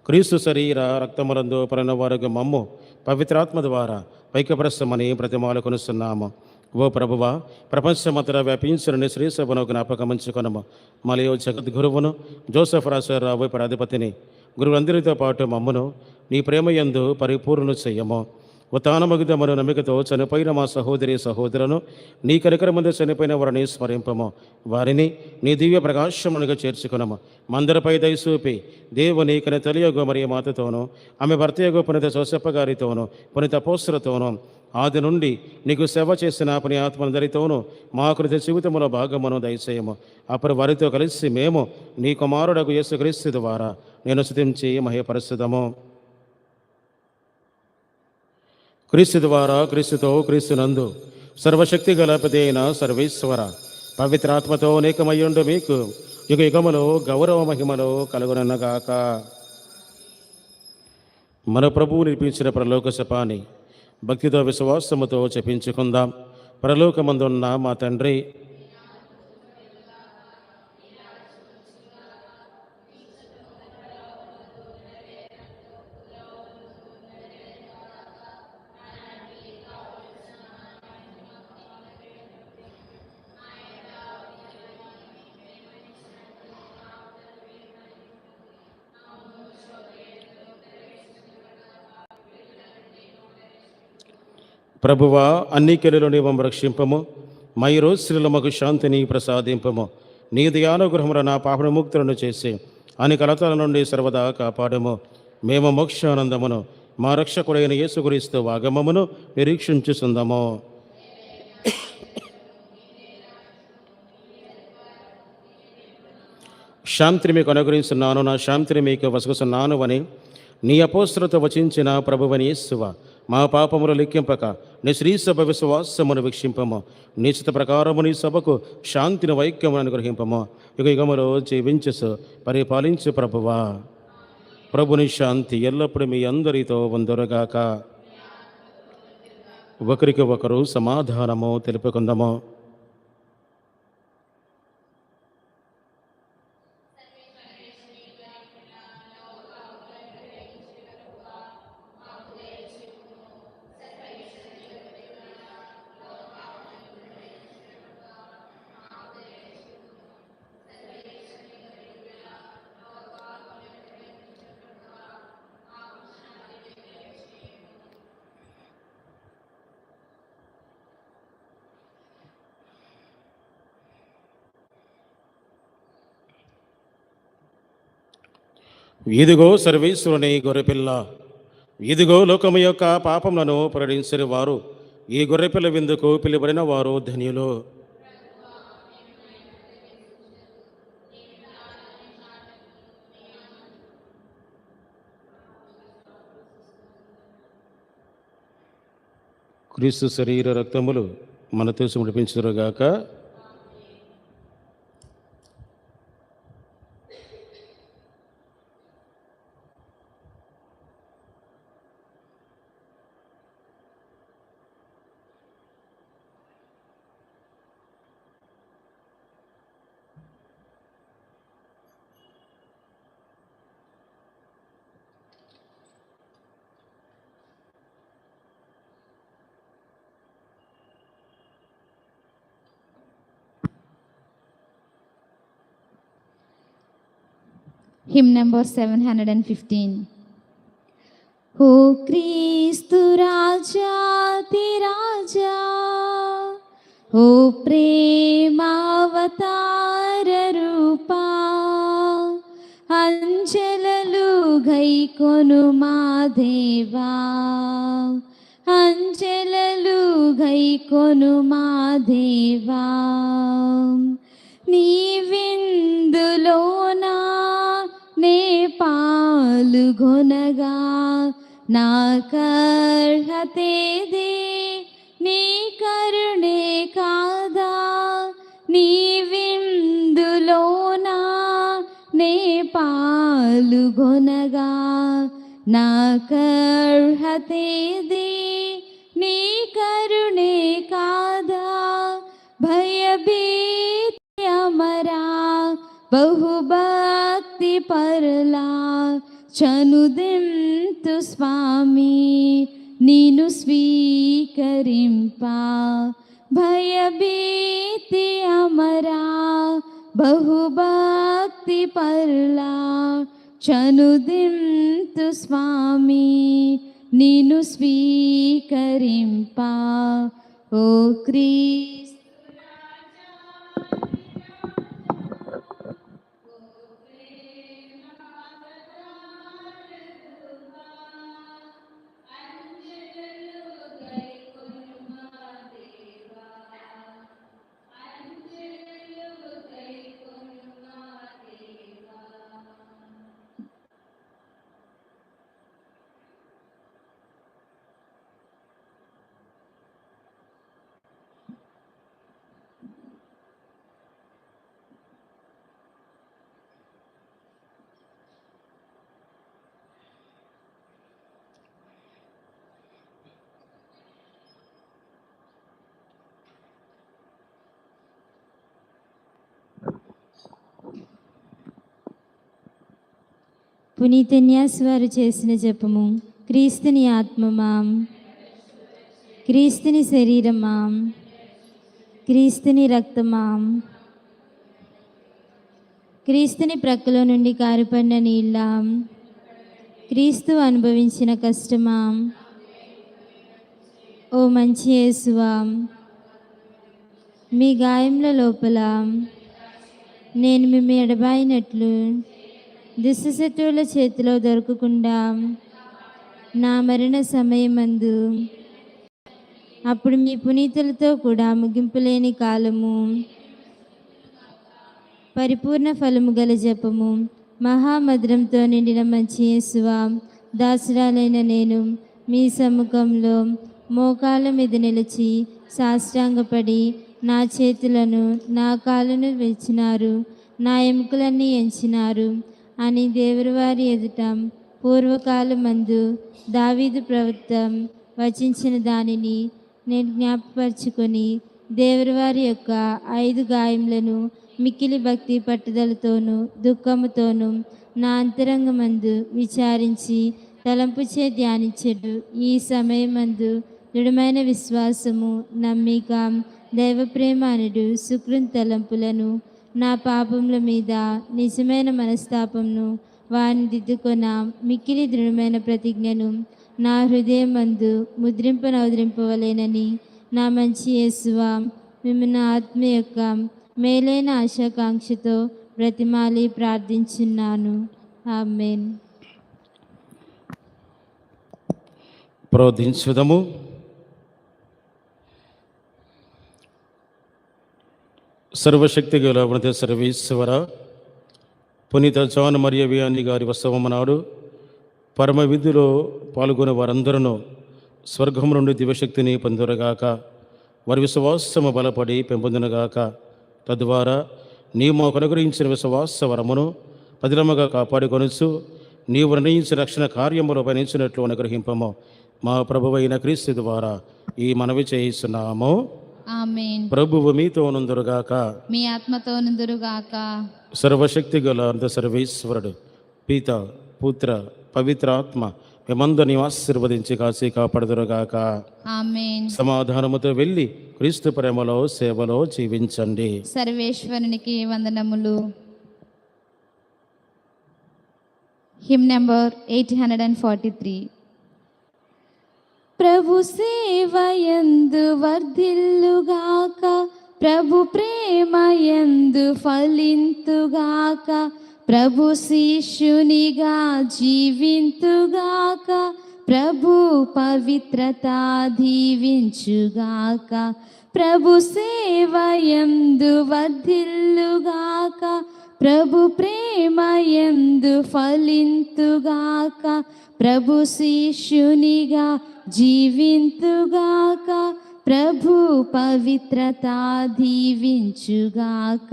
క్రీస్తు శరీర రక్తములందు పడిన వారికి మమ్ము పవిత్రాత్మ ద్వారా పైకపరచమని ప్రతిమాలు కొనుస్తున్నాము. ఓ ప్రభువా, ప్రపంచమంతటా వ్యాపించిన శ్రీ సభను జ్ఞాపకమంచుకొనము. మలయో జగద్గురువును జోసెఫ్ రాజారావు పరాధిపతిని గురువులందరితో పాటు మమ్మను నీ ప్రేమయందు పరిపూర్ణ చెయ్యము. ఉత్థానమగుదమను నమ్మికతో చనిపోయిన మా సహోదరి సహోదరులను నీ కనికరమందు చనిపోయిన వారిని స్మరింపము. వారిని నీ దివ్య ప్రకాశమునుగా చేర్చుకునము. మందరిపై దయసూపి దేవుని కని తల్లియగు మరియ మాతతోనూ ఆమె భర్తయగు పునీత జోసెఫ్ గారితోనూ పునీత అపోస్తలులతోనూ ఆది నుండి నీకు సేవ చేసిన పుణ్యాత్మలందరితోనూ మా కృత జీవితముల భాగమును దయచేయము. అప్పుడు వారితో కలిసి మేము నీ కుమారుడకు యేసుక్రీస్తు ద్వారా నేను స్తుతించి మహిమపరచుదము. క్రీస్తు ద్వారా, క్రీస్తుతో, క్రీస్తునందు సర్వశక్తి గలపతి అయిన సర్వేశ్వర పవిత్రాత్మతో అనేకమయ్యుండు మీకు యుగ యుగములో గౌరవ మహిమలో కలుగునగాక. మన ప్రభువు నిర్మించిన పరలోక శపాన్ని భక్తితో విశ్వాసముతో జపించుకుందాం. పరలోకమందున్న మా తండ్రి, ప్రభువా, అన్ని కెలులు నీవము రక్షింపము, మా ఈ రోజులలో మాకు శాంతిని ప్రసాదింపము. నీ దయానుగ్రహమున నా పాపముక్తులను చేసి అన్ని కలతల నుండి సర్వదా కాపాడము. మేము మోక్షానందమును మా రక్షకుడైన యేసుక్రీస్తు వాగమమును నిరీక్షించుచుందము. శాంతిని మీకు అనుగ్రహిస్తున్నాను, నా శాంతిని మీకు వసగుతున్నాను అని నీ అపోస్తలతో వచించిన ప్రభువని యేసువ, మా పాపములు లెక్కింపక నీ శ్రీ సభ విశ్వాసమును వీక్షింపము. నీ చిత్త ప్రకారము నీ సభకు శాంతిని వైక్యమును అనుగ్రహింపము. యుగ యుగములో జీవించసు పరిపాలించు ప్రభువా. ప్రభుని శాంతి ఎల్లప్పుడూ మీ అందరితో ఉందరుగాక. ఒకరికి ఒకరు సమాధానము తెలుపుకుందాము. ఇదిగో సర్వేశ్వరుని గొర్రెపిల్ల, ఇదిగో లోకము యొక్క పాపములను పరిహరించిన వారు, ఈ గొర్రెపిల్ల విందుకు పిలువబడిన వారు ధన్యులు. క్రీస్తు శరీర రక్తములు మనతో ముడిపించురుగాక. Hymn number 715. O Cristu Rajati Raja, O Premavatara Rupa, అంచెలలు గైకొను మా దేవా, అంచెలలు గైకొను మా దేవా. నీ విందులోనా నే పాలుగొనగా నాకర్హతేది, నీ కరుణే కాదా. నీ విందులోనా నే పాలుగొనగా నాకర్హతేది, నీ కరుణే కాదా. భయభీతి అమరా బహుభక్తి పరలా, చనుదింతు స్వామి నిను స్వీకరింప. భయభీతి అమరా బహుభక్తి పరలా, చనుదింతు స్వామి నిను స్వీకరింప. ఓ క్రీస్తు పునీతన్యాస్ వారు చేసిన జపము. క్రీస్తుని ఆత్మమాం, క్రీస్తుని శరీరమాం, క్రీస్తుని రక్తమాం, క్రీస్తుని ప్రక్కలో నుండి కారిపడిన నీళ్ళాం, క్రీస్తు అనుభవించిన కష్టమాం, ఓ మంచి యేసువాం, మీ గాయముల లోపల నేను మిమ్మ ఎడబాయినట్లు దుష్టశత్రువుల చేతిలో దొరకకుండా నా మరణ సమయమందు అప్పుడు మీ పునీతులతో కూడా ముగింపులేని కాలము పరిపూర్ణ ఫలము గల జపము. మహామధురంతో నిండిన మంచి యేసువా, దాసురాలైన నేను మీ సముఖంలో మోకాళ్ళ మీద నిలిచి సాష్టాంగపడి నా చేతులను నా కాళ్ళను విరిచినారు, నా ఎముకలన్నీ ఎంచినారు అని దేవుడివారి ఎదుట పూర్వకాలమందు దావీదు ప్రవక్త వచించిన దానిని నేను జ్ఞాపకపరుచుకొని దేవుడివారి యొక్క 5 గాయములను మిక్కిలి భక్తి పట్టుదలతోనూ దుఃఖముతోనూ నా అంతరంగమందు విచారించి తలంపుచే ధ్యానించెడు. ఈ సమయమందు దృఢమైన విశ్వాసము, నమ్మిక, దైవ ప్రేమ అనుడు సుకృన్ తలంపులను, నా పాపముల మీద నిజమైన మనస్తాపమును వారిని దిద్దుకొన మిక్కిలి దృఢమైన ప్రతిజ్ఞను నా హృదయమందు ముద్రింపవలేనని నా మంచి యేసువా, మిమ్మల్ని ఆత్మ యొక్క మేలైన ఆశాకాంక్షతో బ్రతిమాలి ప్రార్థించున్నాను. ఆమేన్. ప్రార్థించుదము. సర్వశక్తి గల ఉన్నత సర్వేశ్వర, పునీత జాన్ మరియ వియాని గారి ఉత్సవము నాడు పరమ విధిలో పాల్గొనే వారందరూ స్వర్గం నుండి దివ్యశక్తిని పొందురగాక, వారి విశ్వాసము బలపడి పెంపొందునగాక. తద్వారా నీవు మాకు అనుగ్రహించిన విశ్వాస వరమును పదిలముగా కాపాడుకొనుచు నీవు నిర్ణయించిన రక్షణ కార్యములు పయనించినట్లు అనుగ్రహింపము. మా ప్రభువైన క్రీస్తు ద్వారా ఈ మనవి చేయిస్తున్నాము. ఆమేన్. ప్రభువు మీతో నుందురుగాక. మీ ఆత్మతో నుందురుగాక. సర్వశక్తి గల అంత సర్వేశ్వరుడు పిత పుత్ర పవిత్రాత్మ మిమ్మందరిని ఆశీర్వదించి కాచి కాపాడుదురుగాక. ఆమేన్. సమాధానముతో వెళ్ళి క్రీస్తు ప్రేమలో సేవలో జీవించండి. సర్వేశ్వరునికి వందనములు. Him number 843. ప్రభు సేవయందు వర్ధిల్లుగాక, ప్రభు ప్రేమయందు ఫలింతుగాక, ప్రభు శిష్యునిగా జీవింతుగాక, ప్రభు పవిత్రత దీవించుగాక. ప్రభు సేవయందు వర్ధిల్లుగాక, ప్రభు ప్రేమయందు ఫలింతుగాక, ప్రభు శిష్యునిగా జీవింతుగాక, ప్రభు పవిత్రత దీవించుగాక,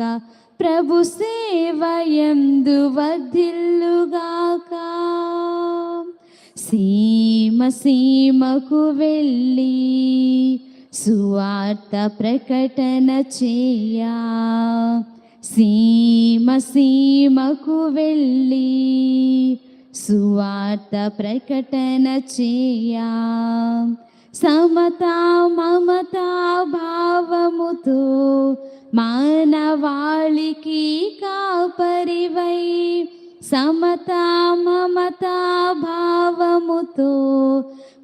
ప్రభు సేవయందు వర్ధిల్లుగాక. సీమ సీమకు వెళ్ళి సువార్త ప్రకటన చేయా, సీమ సీమకు వెళ్ళి సువార్త ప్రకటన చేయా, సమతా మమతా భావముతో మానవాళికి కాపరివై, సమతా మమతా భావముతో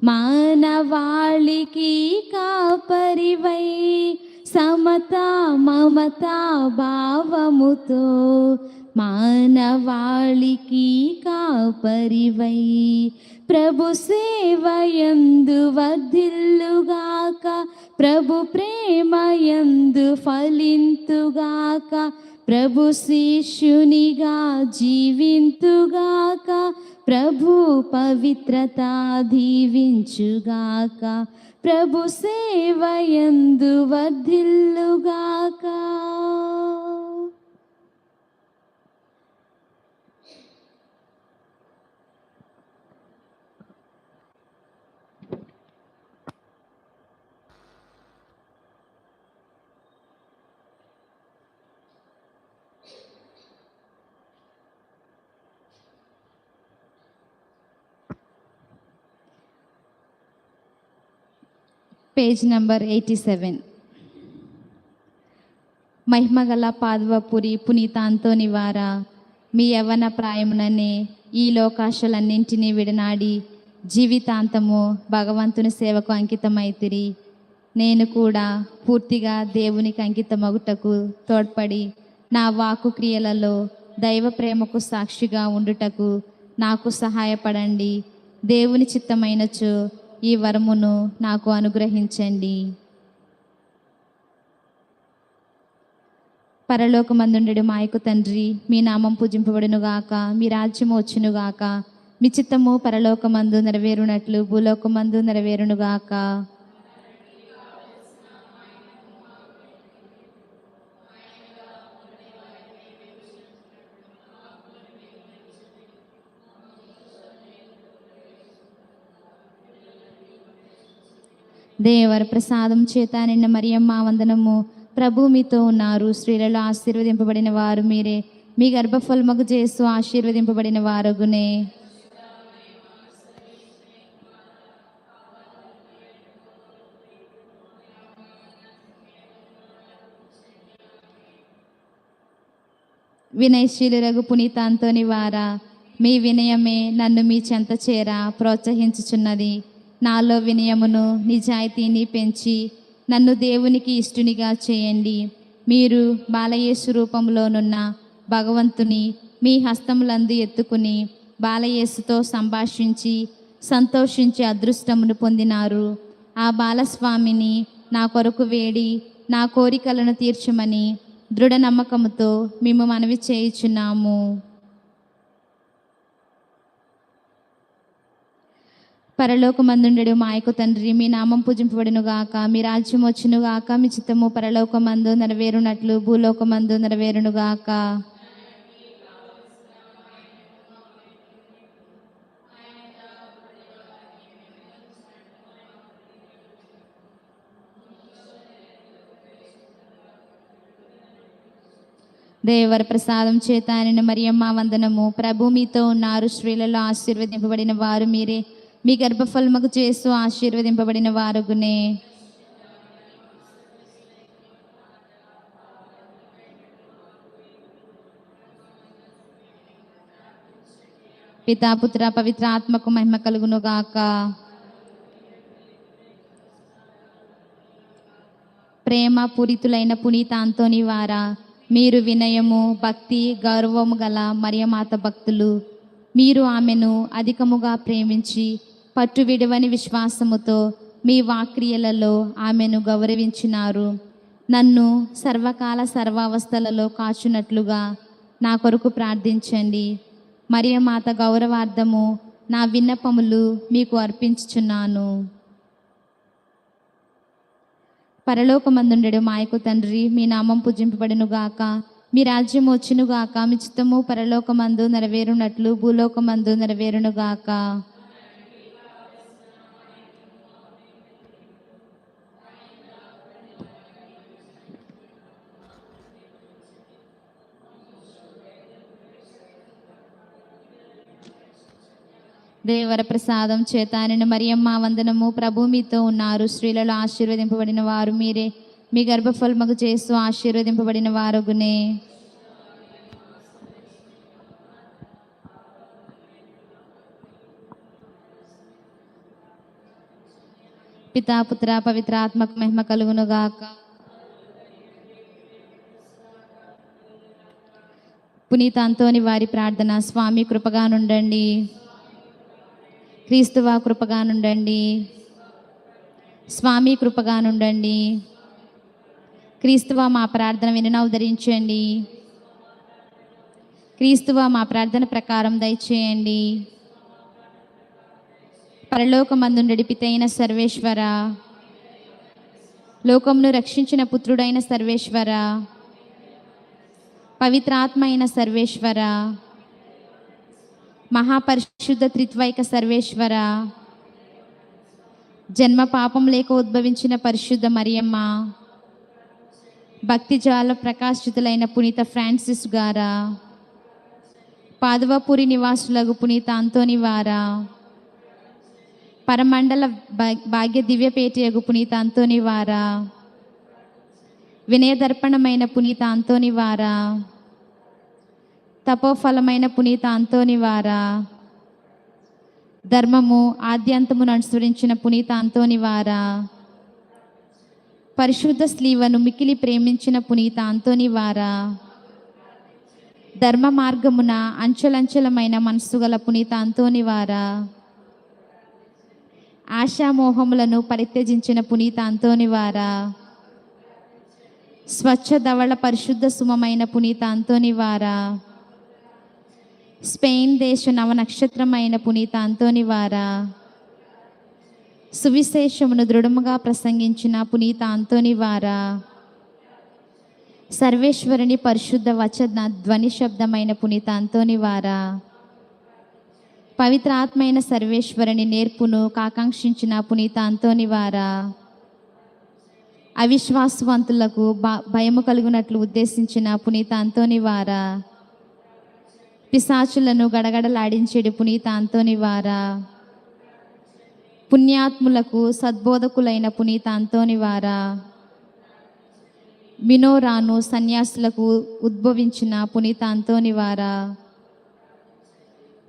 మానవాళికి కాపరివై, సమతా మమతా భావముతో మానవాళికి కాపరివై, ప్రభు సేవయందు వర్ధిల్లుగాక, ప్రభు ప్రేమయందు ఫలింతుగాక, ప్రభు శిష్యునిగా జీవింతుగాక, ప్రభు పవిత్రత దీవించుగాక, ప్రభు సేవయందు వర్ధిల్లుగాక. Page number 87. మహిమగల పాదవపురి పునీత అంతోని వారా, మీ యవ్వన ప్రాయముననే ఈ లోకాశలన్నింటినీ విడనాడి జీవితాంతము భగవంతుని సేవకు అంకితమైతిరి. నేను కూడా పూర్తిగా దేవునికి అంకితమగుటకు తోడ్పడి నా వాక్కు క్రియలలో దైవ ప్రేమకు సాక్షిగా ఉండుటకు నాకు సహాయపడండి. దేవుని చిత్తమైనచో ఈ వరమును నాకు అనుగ్రహించండి. పరలోకమందుండెడు మా యొక్క తండ్రి, మీ నామం పూజింపబడునుగాక, మీ రాజ్యము వచ్చునుగాక, మీ చిత్తము పరలోకమందు నెరవేరునట్లు భూలోకమందు నెరవేరునుగాక. దేవర ప్రసాదం చేత నిన్న మరియమ్మ వందనము. ప్రభు మీతో ఉన్నారు, స్త్రీలలో ఆశీర్వదింపబడిన వారు మీరే, మీ గర్భఫలముగు చేస్తూ ఆశీర్వదింపబడిన వారగునే. వినయశీలురగు పునీత అంతోని వారా, మీ వినయమే నన్ను మీ చెంత చేర ప్రోత్సహించుచున్నది. నాలో వినయమును నిజాయితీని పెంచి నన్ను దేవునికి ఇష్టునిగా చేయండి. మీరు బాలయేసు రూపంలోనున్న భగవంతుని మీ హస్తములందు ఎత్తుకుని బాలయేసుతో సంభాషించి సంతోషించే అదృష్టమును పొందినారు. ఆ బాలస్వామిని నా కొరకు వేడి నా కోరికలను తీర్చమని దృఢ నమ్మకముతో మేము మనవి చేయుచున్నాము. పరలోకమందుండెడు మా యొక్క తండ్రి, మీ నామం పూజింపబడునుగాక, మీ రాజ్యం వచ్చునుగాక, మీ చిత్తము పరలోకమందు నెరవేరునట్లు భూలోకమందు నెరవేరునుగాక. దేవర ప్రసాదం చేత నిన్న మరియమ్మ వందనము. ప్రభు మీతో ఉన్నారు, స్త్రీలలో ఆశీర్వదింపబడిన వారు మీరే, మీ గర్భఫలముకు చేస్తూ ఆశీర్వదింపబడిన వారుగునే. పితాపుత్ర పవిత్ర ఆత్మకు మహిమ కలుగును గాక. ప్రేమ పూరితులైన పునీత అంతోని వారా, మీరు వినయము భక్తి గౌరవము గల మరియమాత భక్తులు. మీరు ఆమెను అధికముగా ప్రేమించి పట్టు విడవని విశ్వాసముతో మీ వాక్రియలలో ఆమెను గౌరవించినారు. నన్ను సర్వకాల సర్వావస్థలలో కాచునట్లుగా నా కొరకు ప్రార్థించండి. మరియమాత గౌరవార్థము నా విన్నపములు మీకు అర్పించుచున్నాను. పరలోకమందుండెడు మా యొక్క తండ్రి, మీ నామం పూజింపబడునుగాక, మీ రాజ్యం వచ్చునుగాక, మీ చిత్తము పరలోకమందు నెరవేరునట్లు భూలోకమందు నెరవేరునుగాక. దేవర ప్రసాదం చేత నిన్న మరియమ్మ వందనము. ప్రభు మీతో ఉన్నారు, స్త్రీలలో ఆశీర్వదింపబడిన వారు మీరే, మీ గర్భఫలముగు చేస్తూ ఆశీర్వదింపబడిన వారుగునే. పితాపుత్ర పవిత్ర ఆత్మకు మహిమ కలుగునుగాక. పునీత అంతోని వారి ప్రార్థన. స్వామి కృపగా నుండండి, క్రీస్తువా కృపగా నుండండి, స్వామి కృపగా నుండండి, క్రీస్తువా మా ప్రార్థన వినను ఉద్ధరించండి, క్రీస్తువా మా ప్రార్థన ప్రకారం దయచేయండి. పరలోకమందుండెడి పితైన సర్వేశ్వర, లోకమును రక్షించిన పుత్రుడైన సర్వేశ్వర, పవిత్రాత్మ అయిన సర్వేశ్వర, మహాపరిశుద్ధ త్రిత్వైక సర్వేశ్వర, జన్మ పాపం లేక ఉద్భవించిన పరిశుద్ధ మరియమ్మ, భక్తిజాల ప్రకాశితులైన పునీత ఫ్రాన్సిస్ గారా, పాదవపురి నివాసులకు పునీత అంతోని వారా, పరమండల భాగ్య దివ్యపేటయగు పునీత అంతోని వారా, వినయదర్పణమైన పునీత అంతోని వారా, తపోఫలమైన పునీత అంతోని వారా, ధర్మము ఆద్యంతమును అనుసరించిన పునీత అంతోని వారా, పరిశుద్ధ స్లీవను మిక్కిలి ప్రేమించిన పునీత అంతోని వారా, ధర్మ మార్గమున అంచెలంచెలమైన మనస్సు గల పునీత అంతోని వారా, ఆశామోహములను పరిత్యజించిన పునీత అంతోని వారా, స్వచ్ఛ ధవళ పరిశుద్ధ సుమమైన పునీత అంతోని వారా, స్పెయిన్ దేశ నవనక్షత్రమైన పునీత అంతోని వారా, సువిశేషమును దృఢముగా ప్రసంగించిన పునీత అంతోని వారా, సర్వేశ్వరుని పరిశుద్ధ వచన ధ్వని శబ్దమైన పునీత అంతోని వారా, పవిత్రాత్మైన సర్వేశ్వరుని నేర్పును కాకాంక్షించిన పునీత అంతోని వారా, అవిశ్వాసవంతులకు భయము కలుగునట్లు ఉద్దేశించిన పునీత అంతోని వారా, పిశాచులను గడగడలాడించేడు పునీత అంతోని వారా, పుణ్యాత్ములకు సద్బోధకులైన పునీత అంతోని వారా, మినోరాను సన్యాసులకు ఉద్భవించిన పునీత అంతోని వారా,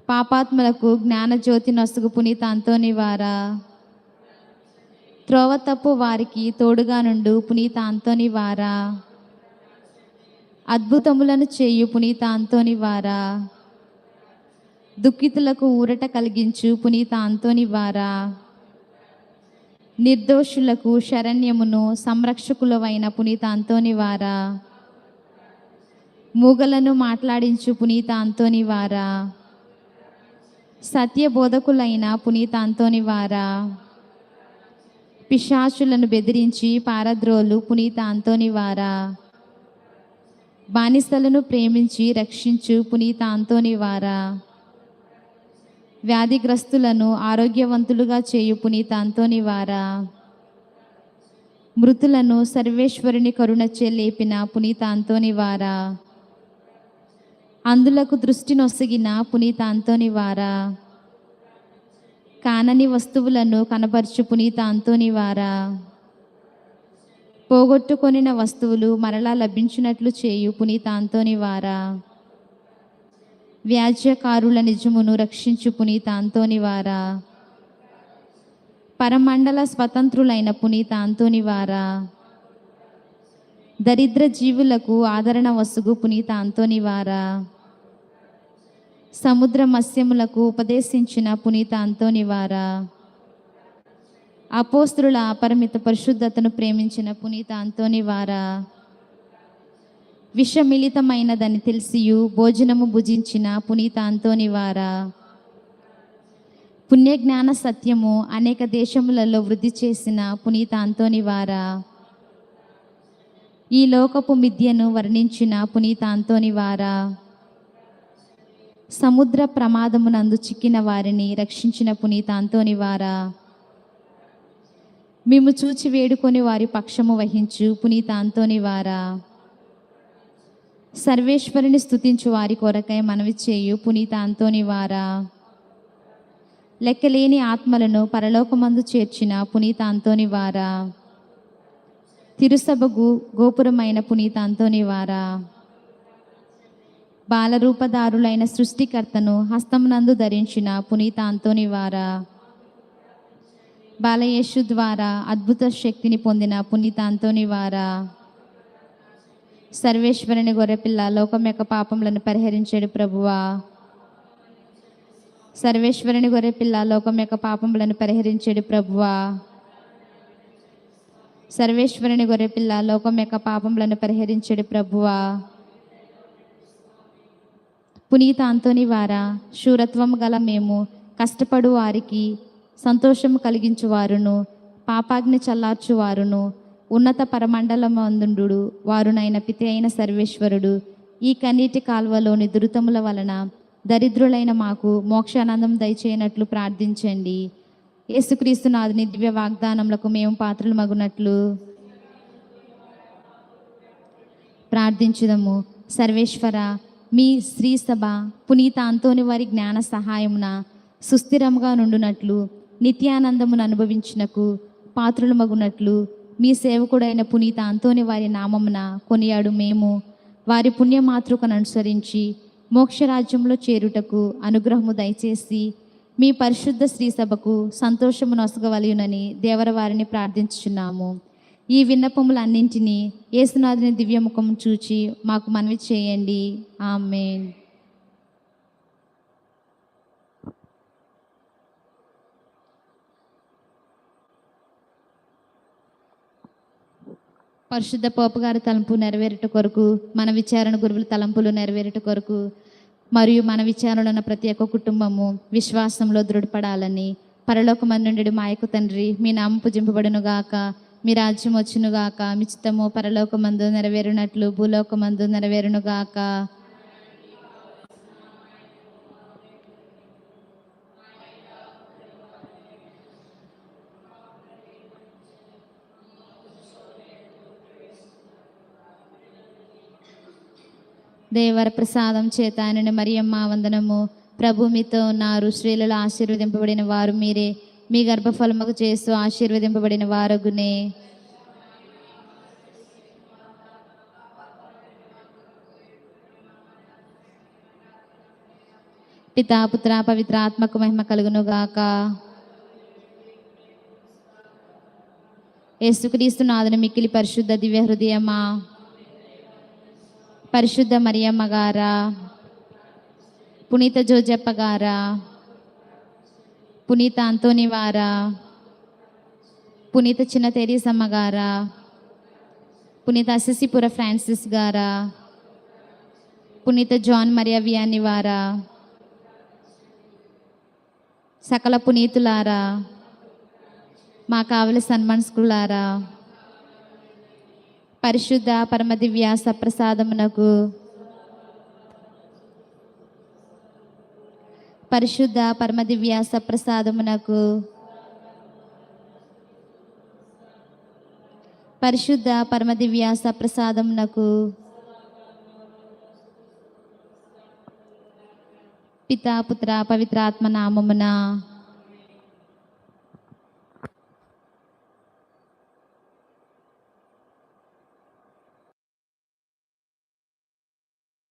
పాపాత్ములకు జ్ఞానజ్యోతి నొసగు పునీత అంతోని వారా, త్రోవ తప్పు వారికి తోడుగా నుండు పునీత అంతోని వారా, అద్భుతములను చేయు పునీత అంతోని వారా, దుఃఖితులకు ఊరట కలిగించు పునీత అంతోని వారా, నిర్దోషులకు శరణ్యమును సంరక్షకులవైన పునీత అంతోని వారా, మూగలను మాట్లాడించు పునీత అంతోని వారా, సత్యబోధకులైన పునీత అంతోని వారా, పిశాచులను బెదిరించి పారద్రోలు పునీత అంతోని వారా, బానిసలను ప్రేమించి రక్షించు పునీత అంతోని వారా, వ్యాధిగ్రస్తులను ఆరోగ్యవంతులుగా చేయు పునీత అంతోని వారా, మృతులను సర్వేశ్వరుని కరుణచే లేపిన పునీత అంతోని వారా, అందులకు దృష్టి నొసగిన పునీత అంతోని వారా, కానని వస్తువులను కనపరచు పునీత అంతోని వారా, పోగొట్టుకొనిన వస్తువులు మరలా లభించినట్లు చేయు పునీత అంతోని వారా, వ్యాజ్యకారుల నిజమును రక్షించు పునీత అంతోని వారా, పరమండల స్వతంత్రులైన పునీత అంతోని వారా, దరిద్ర జీవులకు ఆదరణ వసుగు పునీత అంతోని వారా, సముద్ర మత్స్యములకు ఉపదేశించిన పునీత అంతోని వారా, అపోస్తుల అపరిమిత పరిశుద్ధతను ప్రేమించిన పునీత అంతోని వారా, విషమిళితమైనదని తెలిసియు భోజనము భుజించిన పునీత అంతోని వారా, పుణ్యజ్ఞాన సత్యము అనేక దేశములలో వృద్ధి చేసిన పునీత అంతోని వారా, ఈ లోకపు మిథ్యను వర్ణించిన పునీత అంతోని వారా, సముద్ర ప్రమాదమునందు చిక్కిన వారిని రక్షించిన పునీత అంతోని వారా, మేము చూచి వేడుకొని వారి పక్షము వహించు పునీత అంతోని వారా, సర్వేశ్వరుని స్తుతించు వారి కొరకై మనవి చేయు పునీత అంతోని వారా, లెక్కలేని ఆత్మలను పరలోకమందు చేర్చిన పునీత అంతోని వారా, తిరుసభకు గోపురమైన పునీత అంతోని వారా, బాలరూపదారులైన సృష్టికర్తను హస్తమునందు ధరించిన పునీత అంతోని వారా, బాలయేషు ద్వారా అద్భుత శక్తిని పొందిన పునీత అంతోని వారా, సర్వేశ్వరుని గొర్రెపిల్ల లోకం యొక్క పాపములను పరిహరించేడు ప్రభువా, సర్వేశ్వరుని గొర్రెపిల్ల లోకం యొక్క పాపములను పరిహరించేడు ప్రభువా, సర్వేశ్వరుని గొర్రెపిల్ల లోకం యొక్క పాపములను పరిహరించేడు ప్రభువా, పునీత అంతోని వారా, శూరత్వము గల మేము కష్టపడు వారికి సంతోషము కలిగించు వారును పాపాగ్ని చల్లార్చు వారును ఉన్నత పరమండలమందుండు వారునైన పితి అయిన సర్వేశ్వరుడు ఈ కన్నీటి కాల్వలోని దురితముల వలన దరిద్రులైన మాకు మోక్షానందం దయచేయనట్లు ప్రార్థించండి. యేసుక్రీస్తు నాథుని దివ్య వాగ్దానములకు మేము పాత్రలు మగునట్లు ప్రార్థించుదము. సర్వేశ్వర, మీ శ్రీ సభ పునీత అంతోని వారి జ్ఞాన సహాయమున సుస్థిరముగా నుండునట్లు నిత్యానందమును అనుభవించునకు పాత్రులు మగునట్లు మీ సేవకుడైన పునీత అంతోని వారి నామమున కొనియాడు మేము వారి పుణ్యమాతృకను అనుసరించి మోక్షరాజ్యంలో చేరుటకు అనుగ్రహము దయచేసి మీ పరిశుద్ధ శ్రీ సభకు సంతోషము నొసగవలయునని దేవరవారిని ప్రార్థించుచున్నాము. ఈ విన్నపములన్నింటినీ యేసునాథుని దివ్యముఖం చూచి మాకు మనవి చేయండి. ఆమేన్. పరిశుద్ధ పోపు గారి తలంపు నెరవేరుట కొరకు, మన విచారణ గురువుల తలంపులు నెరవేరుట కొరకు మరియు మన విచారణలో ఉన్న ప్రతి ఒక్క కుటుంబము విశ్వాసంలో దృఢపడాలని, పరలోకమందు నుండి మా యొక్క తండ్రి మీ నామం పూజింపబడును గాక, మీ రాజ్యం వచ్చును గాక, మీ చిత్తము పరలోకమందు నెరవేరునట్లు భూలోకమందు నెరవేరును గాక. దేవర ప్రసాదం చేత ఆయనను మరియమ్మ వందనము. ప్రభు మీతో ఉన్నారు, స్త్రీలలో ఆశీర్వదింపబడిన వారు మీరే, మీ గర్భఫలముకు చేస్తూ ఆశీర్వదింపబడిన వారగునే. పితా పుత్ర పవిత్ర ఆత్మకు మహిమ కలుగును గాక. యేసుక్రీస్తు నాథుని మిక్కిలి పరిశుద్ధ దివ్య హృదయమా, పరిశుద్ధ మరియమ్మ గారా, పునీత జోజప్ప గారా, పునీత అంతోని వారా, పునీత చిన్న తెరీసమ్మ గారా, పునీత అసిసిపుర ఫ్రాన్సిస్ గారా, పునీత జాన్ మరియా వియాని వారా, సకల పునీతులారా, మా కావలి సన్మనస్కులారా, పరిశుద్ధ పరమదివ్య సప్రసాదమునకు, పరిశుద్ధ పరమదివ్య సప్రసాదమునకు, పరిశుద్ధ పరమదివ్య సప్రసాదమునకు పితా పుత్ర పవిత్రాత్మ నామమున